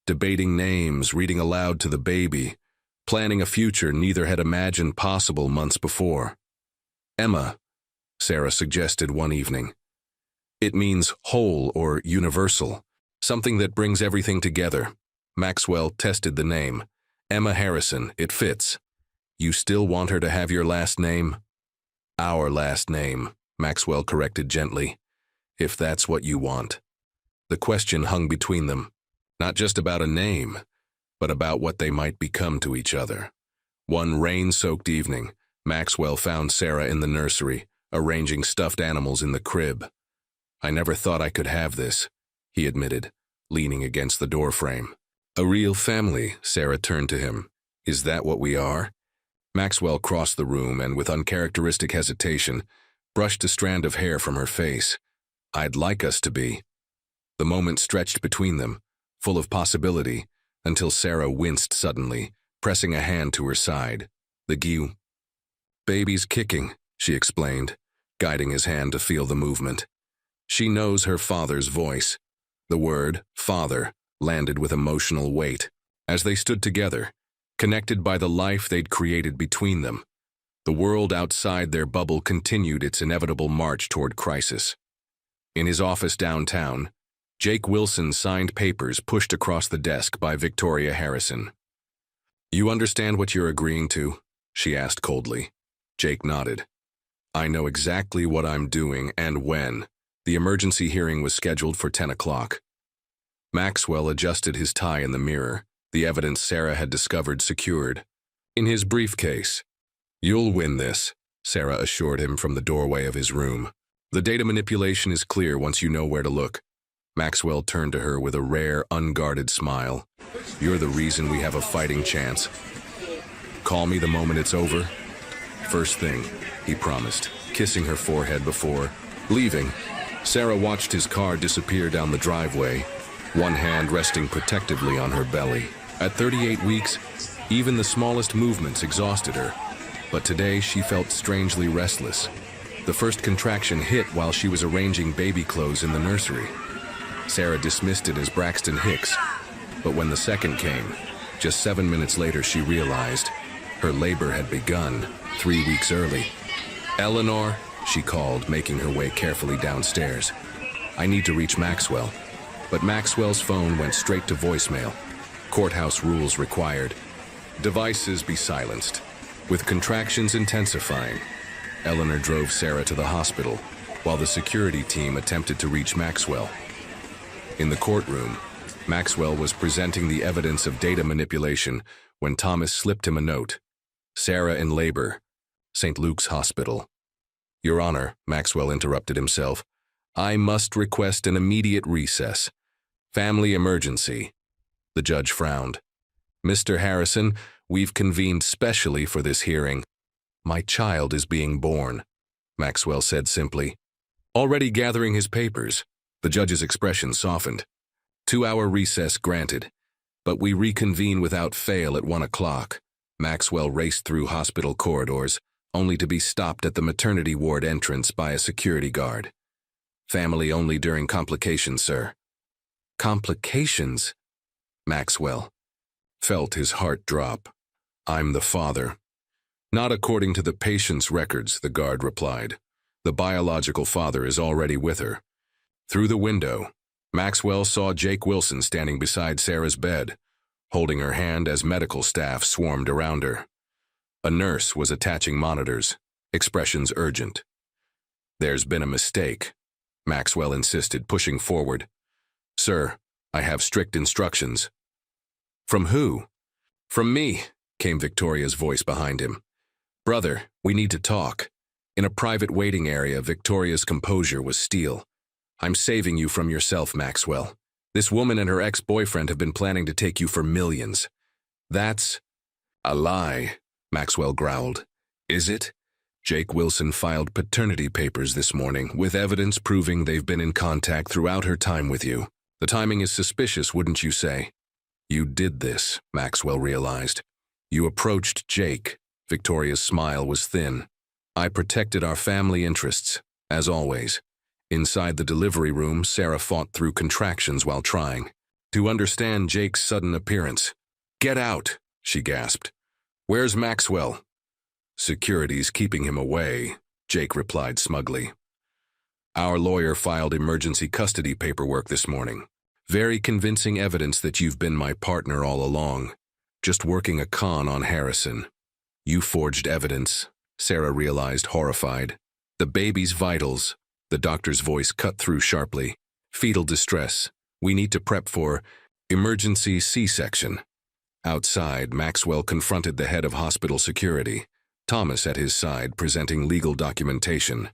A: debating names, reading aloud to the baby, planning a future neither had imagined possible months before. Emma, Sarah suggested one evening. It means whole or universal, something that brings everything together. Maxwell tested the name. Emma Harrison, it fits. You still want her to have your last name? Our last name, Maxwell corrected gently. If that's what you want. The question hung between them, not just about a name, but about what they might become to each other. One rain-soaked evening, Maxwell found Sarah in the nursery, arranging stuffed animals in the crib. I never thought I could have this, he admitted, leaning against the doorframe. A real family, Sarah turned to him. Is that what we are? Maxwell crossed the room and, with uncharacteristic hesitation, brushed a strand of hair from her face. I'd like us to be. The moment stretched between them, full of possibility, until Sarah winced suddenly, pressing a hand to her side. The Guiu. Baby's kicking, she explained, guiding his hand to feel the movement. She knows her father's voice. The word, father, landed with emotional weight. As they stood together, connected by the life they'd created between them, the world outside their bubble continued its inevitable march toward crisis. In his office downtown, Jake Wilson signed papers pushed across the desk by Victoria Harrison. You understand what you're agreeing to? She asked coldly. Jake nodded. I know exactly what I'm doing and when. The emergency hearing was scheduled for 10 o'clock. Maxwell adjusted his tie in the mirror, the evidence Sarah had discovered secured. In his briefcase. You'll win this, Sarah assured him from the doorway of his room. The data manipulation is clear once you know where to look. Maxwell turned to her with a rare, unguarded smile. You're the reason we have a fighting chance. Call me the moment it's over. First thing, he promised, kissing her forehead before leaving. Sarah watched his car disappear down the driveway, one hand resting protectively on her belly. At 38 weeks, even the smallest movements exhausted her, but today she felt strangely restless. The first contraction hit while she was arranging baby clothes in the nursery. Sarah dismissed it as Braxton Hicks, but when the second came, just 7 minutes later she realized her labor had begun 3 weeks early. Eleanor, she called, making her way carefully downstairs. I need to reach Maxwell. But Maxwell's phone went straight to voicemail. Courthouse rules required. Devices be silenced. With contractions intensifying, Eleanor drove Sarah to the hospital, while the security team attempted to reach Maxwell. In the courtroom, Maxwell was presenting the evidence of data manipulation when Thomas slipped him a note. Sarah in labor. St. Luke's Hospital. Your Honor, Maxwell interrupted himself. I must request an immediate recess. Family emergency. The judge frowned. Mr. Harrison, we've convened specially for this hearing. My child is being born, Maxwell said simply. Already gathering his papers, the judge's expression softened. 2-hour recess granted, but we reconvene without fail at 1 o'clock. Maxwell raced through hospital corridors, only to be stopped at the maternity ward entrance by a security guard. Family only during complications, sir. Complications? Maxwell felt his heart drop. I'm the father. Not according to the patient's records, the guard replied. The biological father is already with her. Through the window, Maxwell saw Jake Wilson standing beside Sarah's bed, holding her hand as medical staff swarmed around her. A nurse was attaching monitors, expressions urgent. There's been a mistake, Maxwell insisted, pushing forward. Sir, I have strict instructions. From who? From me, came Victoria's voice behind him. Brother, we need to talk. In a private waiting area, Victoria's composure was steel. I'm saving you from yourself, Maxwell. This woman and her ex-boyfriend have been planning to take you for millions. That's a lie, Maxwell growled. Is it? Jake Wilson filed paternity papers this morning with evidence proving they've been in contact throughout her time with you. The timing is suspicious, wouldn't you say? You did this, Maxwell realized. You approached Jake. Victoria's smile was thin. I protected our family interests, as always. Inside the delivery room, Sarah fought through contractions while trying to understand Jake's sudden appearance. Get out, she gasped. Where's Maxwell? Security's keeping him away, Jake replied smugly. Our lawyer filed emergency custody paperwork this morning. Very convincing evidence that you've been my partner all along, just working a con on Harrison. You forged evidence, Sarah realized, horrified. The baby's vitals, the doctor's voice cut through sharply. Fetal distress. We need to prep for emergency C-section. Outside, Maxwell confronted the head of hospital security, Thomas at his side presenting legal documentation.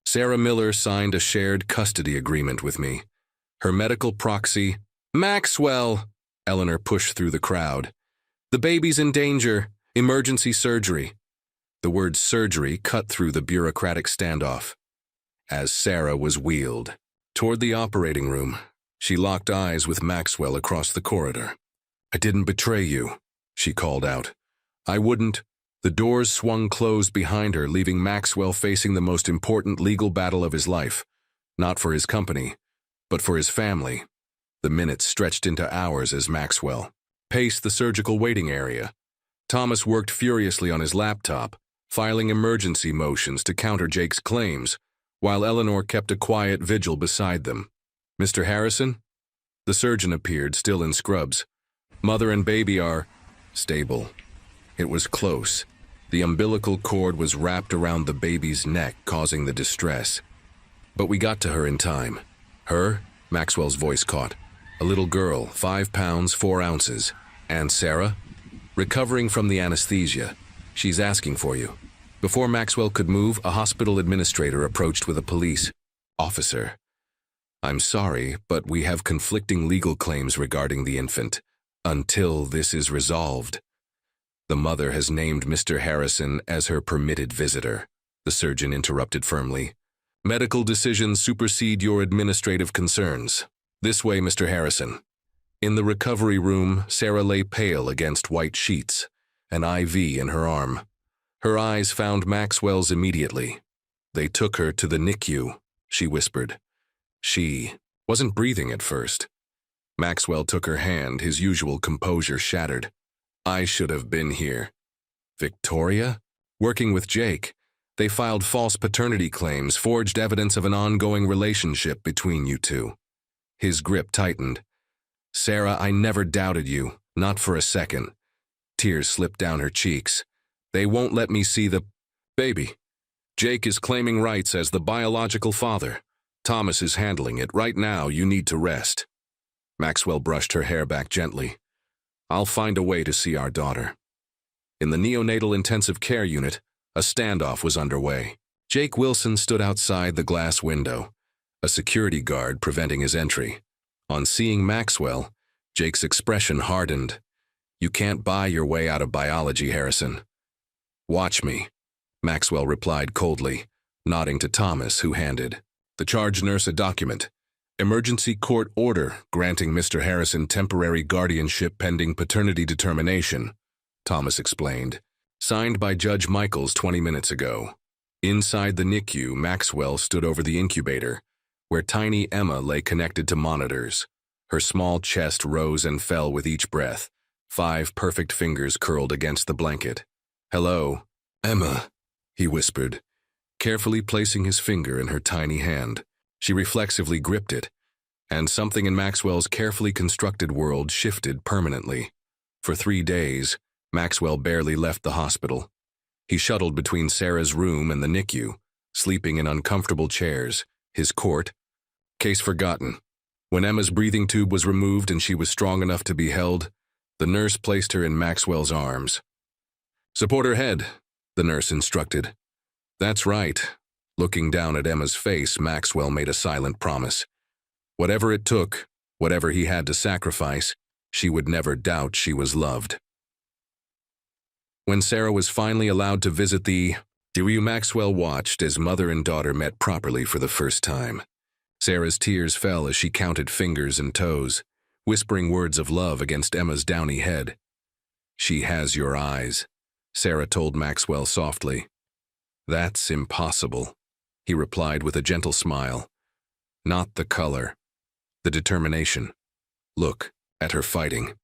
A: Sarah Miller signed a shared custody agreement with me. Her medical proxy, Maxwell! Eleanor pushed through the crowd. The baby's in danger. Emergency surgery. The word surgery cut through the bureaucratic standoff. As Sarah was wheeled toward the operating room, she locked eyes with Maxwell across the corridor. I didn't betray you, she called out. I wouldn't. The doors swung closed behind her, leaving Maxwell facing the most important legal battle of his life. Not for his company, but for his family. The minutes stretched into hours as Maxwell paced the surgical waiting area. Thomas worked furiously on his laptop, filing emergency motions to counter Jake's claims, while Eleanor kept a quiet vigil beside them. Mr. Harrison? The surgeon appeared, still in scrubs. Mother and baby are stable. It was close. The umbilical cord was wrapped around the baby's neck, causing the distress. But we got to her in time. Her? Maxwell's voice caught. A little girl, 5 pounds, 4 ounces. And Sarah? Recovering from the anesthesia. She's asking for you. Before Maxwell could move, a hospital administrator approached with a police officer. I'm sorry, but we have conflicting legal claims regarding the infant. Until this is resolved. The mother has named Mr. Harrison as her permitted visitor, the surgeon interrupted firmly. Medical decisions supersede your administrative concerns. This way, Mr. Harrison. In the recovery room, Sarah lay pale against white sheets, an IV in her arm. Her eyes found Maxwell's immediately. They took her to the NICU, she whispered. She wasn't breathing at first. Maxwell took her hand, his usual composure shattered. I should have been here. Victoria? Working with Jake, they filed false paternity claims, forged evidence of an ongoing relationship between you two. His grip tightened. Sarah, I never doubted you, not for a second. Tears slipped down her cheeks. They won't let me see the baby. Jake is claiming rights as the biological father. Thomas is handling it. Right now, you need to rest. Maxwell brushed her hair back gently. I'll find a way to see our daughter. In the neonatal intensive care unit, a standoff was underway. Jake Wilson stood outside the glass window, a security guard preventing his entry. On seeing Maxwell, Jake's expression hardened. You can't buy your way out of biology, Harrison. Watch me, Maxwell replied coldly, nodding to Thomas, who handed the charge nurse a document. Emergency court order granting Mr. Harrison temporary guardianship pending paternity determination, Thomas explained. Signed by Judge Michaels 20 minutes ago. Inside the NICU, Maxwell stood over the incubator, where tiny Emma lay connected to monitors. Her small chest rose and fell with each breath, 5 perfect fingers curled against the blanket. Hello, Emma, he whispered, carefully placing his finger in her tiny hand. She reflexively gripped it, and something in Maxwell's carefully constructed world shifted permanently. For 3 days, Maxwell barely left the hospital. He shuttled between Sarah's room and the NICU, sleeping in uncomfortable chairs, his court. Case forgotten. When Emma's breathing tube was removed and she was strong enough to be held, the nurse placed her in Maxwell's arms. Support her head, the nurse instructed. That's right. Looking down at Emma's face, Maxwell made a silent promise. Whatever it took, whatever he had to sacrifice, she would never doubt she was loved. When Sarah was finally allowed to visit the NICU, Maxwell watched as mother and daughter met properly for the first time. Sarah's tears fell as she counted fingers and toes, whispering words of love against Emma's downy head. She has your eyes, Sarah told Maxwell softly. That's impossible, he replied with a gentle smile. Not the color, the determination. Look at her fighting.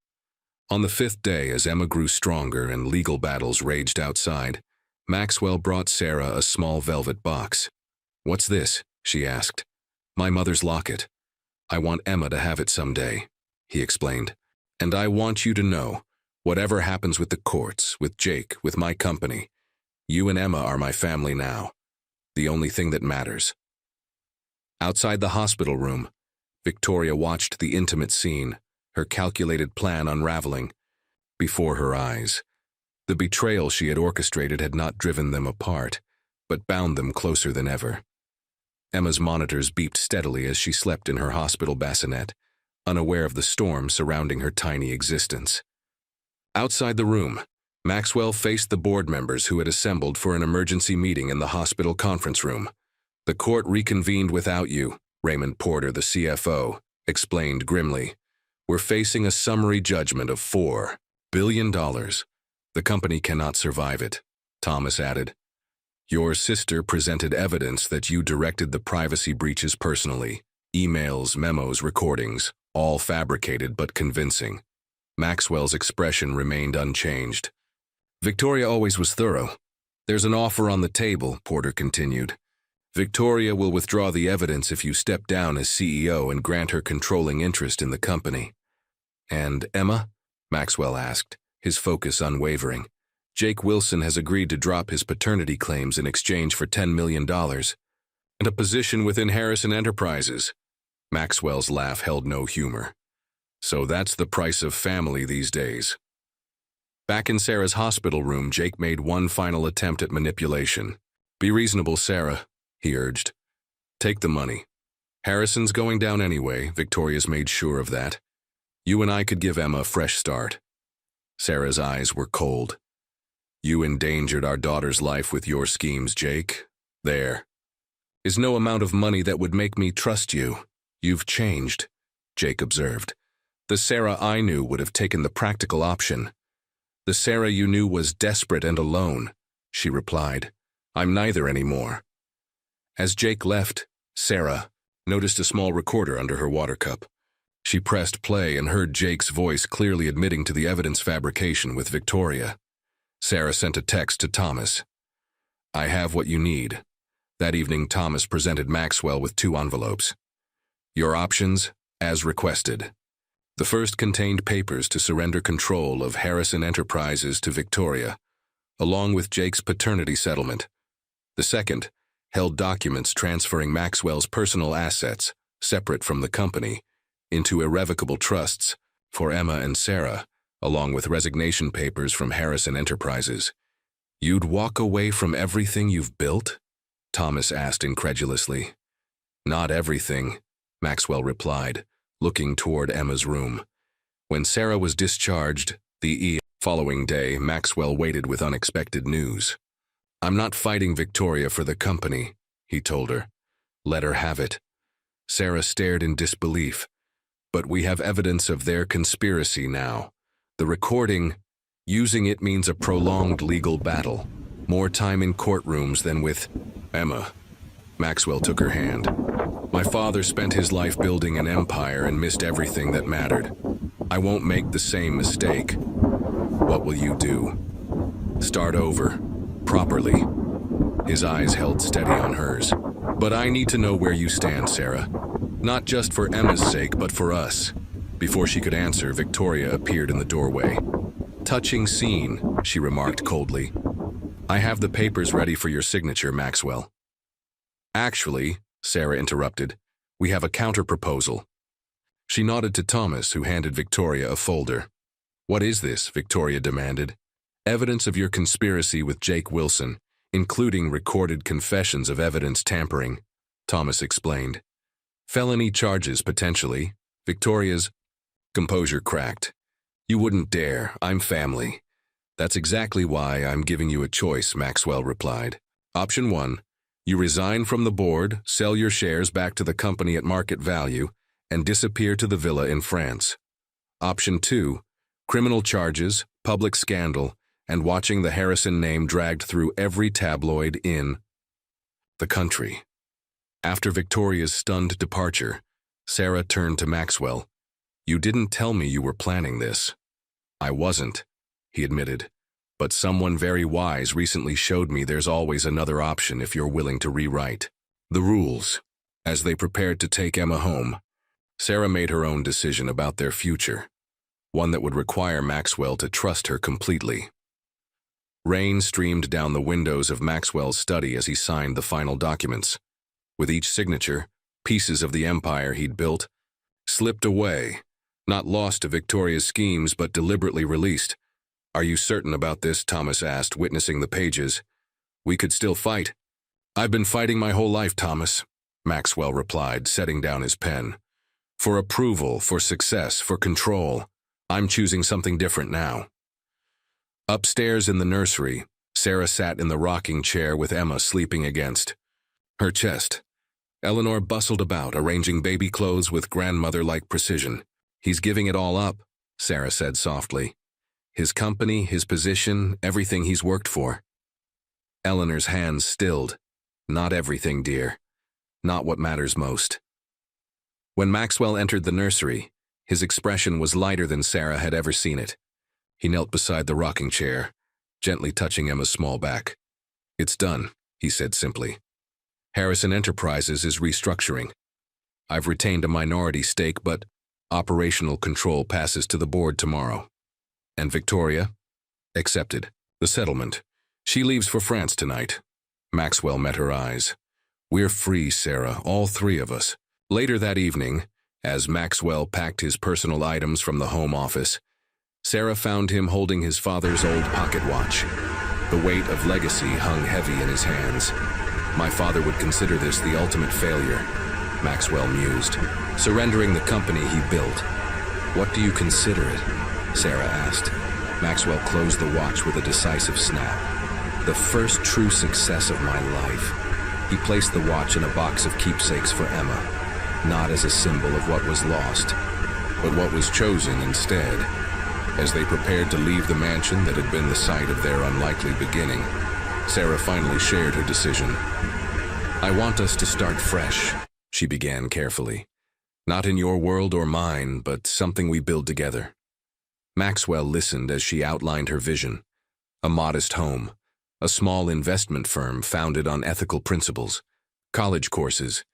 A: On the 5th day, as Emma grew stronger and legal battles raged outside, Maxwell brought Sarah a small velvet box. What's this? She asked. My mother's locket. I want Emma to have it someday, he explained. And I want you to know, whatever happens with the courts, with Jake, with my company, you and Emma are my family now. The only thing that matters. Outside the hospital room, Victoria watched the intimate scene, her calculated plan unraveling before her eyes. The betrayal she had orchestrated had not driven them apart, but bound them closer than ever. Emma's monitors beeped steadily as she slept in her hospital bassinet, unaware of the storm surrounding her tiny existence. Outside the room, Maxwell faced the board members who had assembled for an emergency meeting in the hospital conference room. "The court reconvened without you," Raymond Porter, the CFO, explained grimly. "We're facing a summary judgment of $4 billion. The company cannot survive it," Thomas added. "Your sister presented evidence that you directed the privacy breaches personally. Emails, memos, recordings, all fabricated but convincing." Maxwell's expression remained unchanged. "Victoria always was thorough. There's an offer on the table," Porter continued. "Victoria will withdraw the evidence if you step down as CEO and grant her controlling interest in the company." "And Emma?" Maxwell asked, his focus unwavering. "Jake Wilson has agreed to drop his paternity claims in exchange for $10 million and a position within Harrison Enterprises." Maxwell's laugh held no humor. "So that's the price of family these days." Back in Sarah's hospital room, Jake made one final attempt at manipulation. "Be reasonable, Sarah," he urged. "Take the money. Harrison's going down anyway, Victoria's made sure of that. You and I could give Emma a fresh start." Sarah's eyes were cold. "You endangered our daughter's life with your schemes, Jake. There is no amount of money that would make me trust you. You've changed," Jake observed. "The Sarah I knew would have taken the practical option." "The Sarah you knew was desperate and alone," she replied. "I'm neither anymore." As Jake left, Sarah noticed a small recorder under her water cup. She pressed play and heard Jake's voice clearly admitting to the evidence fabrication with Victoria. Sarah sent a text to Thomas. "I have what you need." That evening, Thomas presented Maxwell with 2 envelopes. "Your options, as requested." The first contained papers to surrender control of Harrison Enterprises to Victoria, along with Jake's paternity settlement. The second held documents transferring Maxwell's personal assets, separate from the company, into irrevocable trusts for Emma and Sarah, along with resignation papers from Harrison Enterprises. "You'd walk away from everything you've built?" Thomas asked incredulously. "Not everything," Maxwell replied, looking toward Emma's room. When Sarah was discharged, the following day, Maxwell waited with unexpected news. "I'm not fighting Victoria for the company," he told her. "Let her have it." Sarah stared in disbelief. "But we have evidence of their conspiracy now. The recording, using it means a prolonged legal battle. More time in courtrooms than with Emma." Maxwell took her hand. "My father spent his life building an empire and missed everything that mattered. I won't make the same mistake." "What will you do?" "Start over. Properly." His eyes held steady on hers. "But I need to know where you stand, Sarah. Not just for Emma's sake, but for us." Before she could answer, Victoria appeared in the doorway. "Touching scene," she remarked coldly. "I have the papers ready for your signature, Maxwell." "Actually," Sarah interrupted, "we have a counter-proposal." She nodded to Thomas, who handed Victoria a folder. "What is this?" Victoria demanded. "Evidence of your conspiracy with Jake Wilson, including recorded confessions of evidence tampering," Thomas explained. "Felony charges, potentially." Victoria's composure cracked. "You wouldn't dare. I'm family." "That's exactly why I'm giving you a choice," Maxwell replied. "Option 1. You resign from the board, sell your shares back to the company at market value, and disappear to the villa in France. Option 2. Criminal charges, public scandal, and watching the Harrison name dragged through every tabloid in the country." After Victoria's stunned departure, Sarah turned to Maxwell. "You didn't tell me you were planning this." "I wasn't," he admitted. "But someone very wise recently showed me there's always another option if you're willing to rewrite the rules." As they prepared to take Emma home, Sarah made her own decision about their future, one that would require Maxwell to trust her completely. Rain streamed down the windows of Maxwell's study as he signed the final documents. With each signature, pieces of the empire he'd built slipped away, not lost to Victoria's schemes but deliberately released. "Are you certain about this?" Thomas asked, witnessing the pages. "We could still fight." "I've been fighting my whole life, Thomas," Maxwell replied, setting down his pen. For approval, for success, for control. I'm choosing something different now. Upstairs in the nursery, Sarah sat in the rocking chair with Emma sleeping against her chest. Eleanor bustled about, arranging baby clothes with grandmother-like precision. He's giving it all up, Sarah said softly. His company, his position, everything he's worked for. Eleanor's hands stilled. Not everything, dear. Not what matters most. When Maxwell entered the nursery, his expression was lighter than Sarah had ever seen it. He knelt beside the rocking chair, gently touching Emma's small back. It's done, he said simply. Harrison Enterprises is restructuring. I've retained a minority stake, but operational control passes to the board tomorrow. And Victoria? Accepted. The settlement. She leaves for France tonight. Maxwell met her eyes. We're free, Sarah, all three of us. Later that evening, as Maxwell packed his personal items from the home office, Sarah found him holding his father's old pocket watch. The weight of legacy hung heavy in his hands. My father would consider this the ultimate failure, Maxwell mused. Surrendering the company he built. What do you consider it? Sarah asked. Maxwell closed the watch with a decisive snap. The first true success of my life. He placed the watch in a box of keepsakes for Emma, not as a symbol of what was lost, but what was chosen instead. As they prepared to leave the mansion that had been the site of their unlikely beginning, Sarah finally shared her decision. I want us to start fresh, she began carefully. Not in your world or mine, but something we build together. Maxwell listened as she outlined her vision. A modest home, a small investment firm founded on ethical principles, college courses.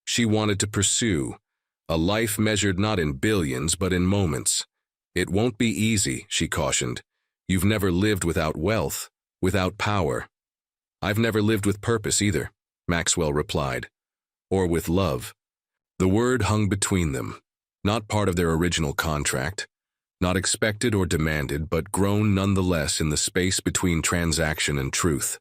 A: She wanted to pursue a life measured not in billions, but in moments. It won't be easy, she cautioned. You've never lived without wealth, without power. I've never lived with purpose either, Maxwell replied. Or with love. The word hung between them, not part of their original contract, not expected or demanded, but grown nonetheless in the space between transaction and truth.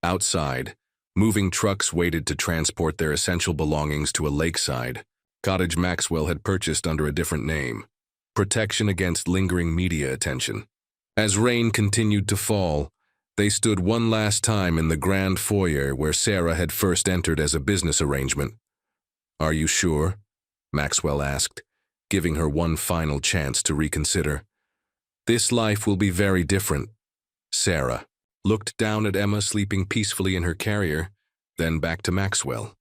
A: Outside, moving trucks waited to transport their essential belongings to a lakeside cottage Maxwell had purchased under a different name. Protection against lingering media attention. As rain continued to fall, they stood one last time in the grand foyer where Sarah had first entered as a business arrangement. Are you sure? Maxwell asked, giving her one final chance to reconsider. This life will be very different. Sarah looked down at Emma sleeping peacefully in her carrier, then back to Maxwell.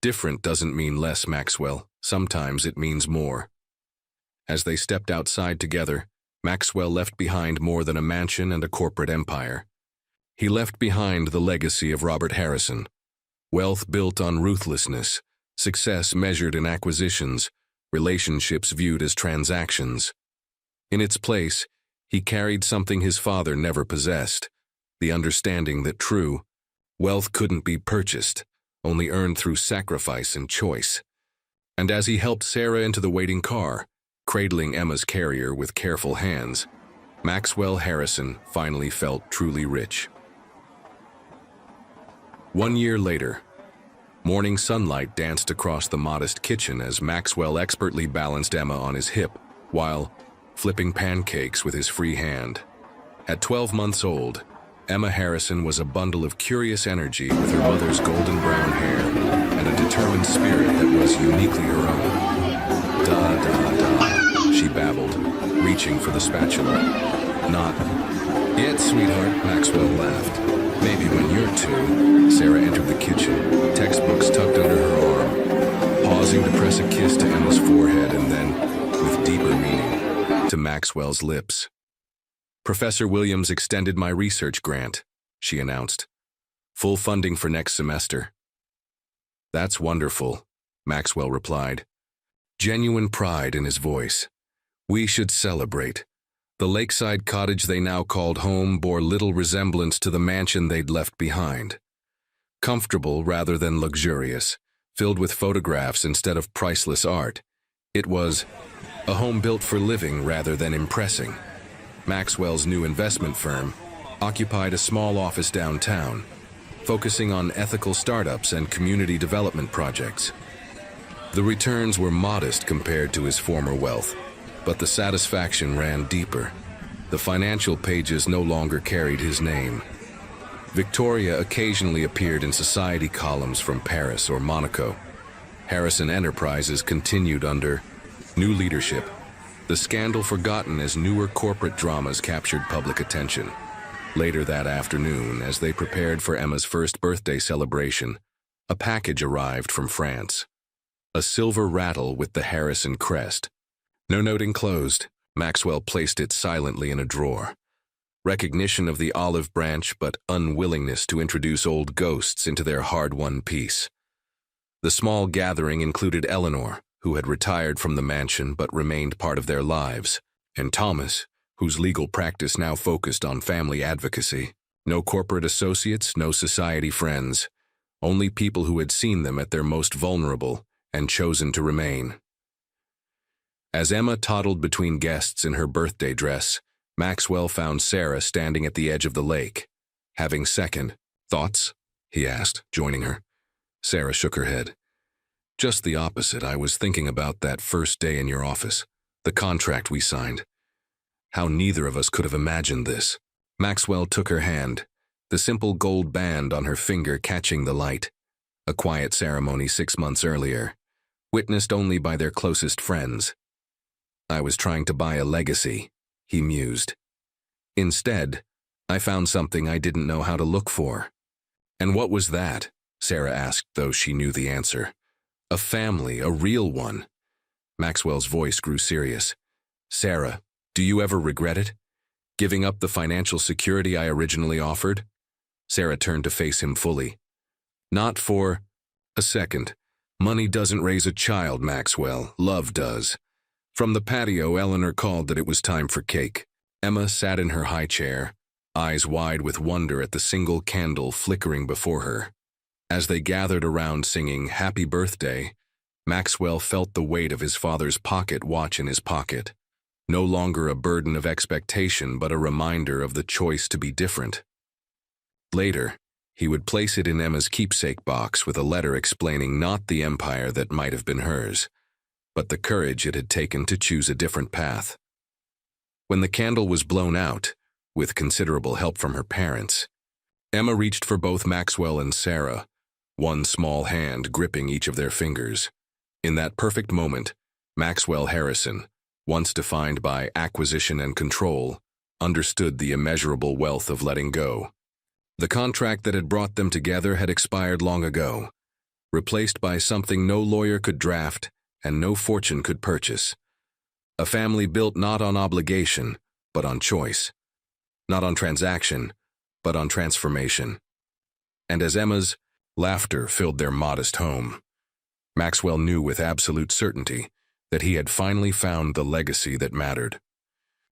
A: Different doesn't mean less, Maxwell. Sometimes it means more. As they stepped outside together, Maxwell left behind more than a mansion and a corporate empire. He left behind the legacy of Robert Harrison. Wealth built on ruthlessness, success measured in acquisitions, relationships viewed as transactions. In its place, he carried something his father never possessed, the understanding that true wealth couldn't be purchased, only earned through sacrifice and choice. And as he helped Sarah into the waiting car, cradling Emma's carrier with careful hands, Maxwell Harrison finally felt truly rich. 1 year later, morning sunlight danced across the modest kitchen as Maxwell expertly balanced Emma on his hip while flipping pancakes with his free hand. At 12 months old, Emma Harrison was a bundle of curious energy with her mother's golden brown hair and a determined spirit that was uniquely her own. Da, da, da. She babbled, reaching for the spatula. Not yet, sweetheart, Maxwell laughed. Maybe when you're two. Sarah entered the kitchen, textbooks tucked under her arm, pausing to press a kiss to Emma's forehead and then, with deeper meaning, to Maxwell's lips. Professor Williams extended my research grant, she announced. Full funding for next semester. That's wonderful, Maxwell replied, genuine pride in his voice. We should celebrate. The lakeside cottage they now called home bore little resemblance to the mansion they'd left behind. Comfortable rather than luxurious, filled with photographs instead of priceless art, it was a home built for living rather than impressing. Maxwell's new investment firm occupied a small office downtown, focusing on ethical startups and community development projects. The returns were modest compared to his former wealth, but the satisfaction ran deeper. The financial pages no longer carried his name. Victoria occasionally appeared in society columns from Paris or Monaco. Harrison Enterprises continued under new leadership, the scandal forgotten as newer corporate dramas captured public attention. Later that afternoon, as they prepared for Emma's first birthday celebration, a package arrived from France. A silver rattle with the Harrison crest. No note enclosed, Maxwell placed it silently in a drawer. Recognition of the olive branch, but unwillingness to introduce old ghosts into their hard-won peace. The small gathering included Eleanor, who had retired from the mansion but remained part of their lives, and Thomas, whose legal practice now focused on family advocacy. No corporate associates, no society friends, only people who had seen them at their most vulnerable and chosen to remain. As Emma toddled between guests in her birthday dress, Maxwell found Sarah standing at the edge of the lake. Having second thoughts? He asked, joining her. Sarah shook her head. Just the opposite. I was thinking about that first day in your office, the contract we signed. How neither of us could have imagined this. Maxwell took her hand, the simple gold band on her finger catching the light. A quiet ceremony 6 months earlier, witnessed only by their closest friends. I was trying to buy a legacy, he mused. Instead, I found something I didn't know how to look for. And what was that? Sarah asked, though she knew the answer. A family, a real one. Maxwell's voice grew serious. Sarah, do you ever regret it? Giving up the financial security I originally offered? Sarah turned to face him fully. Not for a second. Money doesn't raise a child, Maxwell. Love does. From the patio, Eleanor called that it was time for cake. Emma sat in her high chair, eyes wide with wonder at the single candle flickering before her. As they gathered around singing Happy Birthday, Maxwell felt the weight of his father's pocket watch in his pocket. No longer a burden of expectation, but a reminder of the choice to be different. Later, he would place it in Emma's keepsake box with a letter explaining not the empire that might have been hers, but the courage it had taken to choose a different path. When the candle was blown out, with considerable help from her parents, Emma reached for both Maxwell and Sarah, one small hand gripping each of their fingers. In that perfect moment, Maxwell Harrison, once defined by acquisition and control, understood the immeasurable wealth of letting go. The contract that had brought them together had expired long ago, replaced by something no lawyer could draft and no fortune could purchase. A family built not on obligation, but on choice. Not on transaction, but on transformation. And as Emma's laughter filled their modest home, Maxwell knew with absolute certainty that he had finally found the legacy that mattered.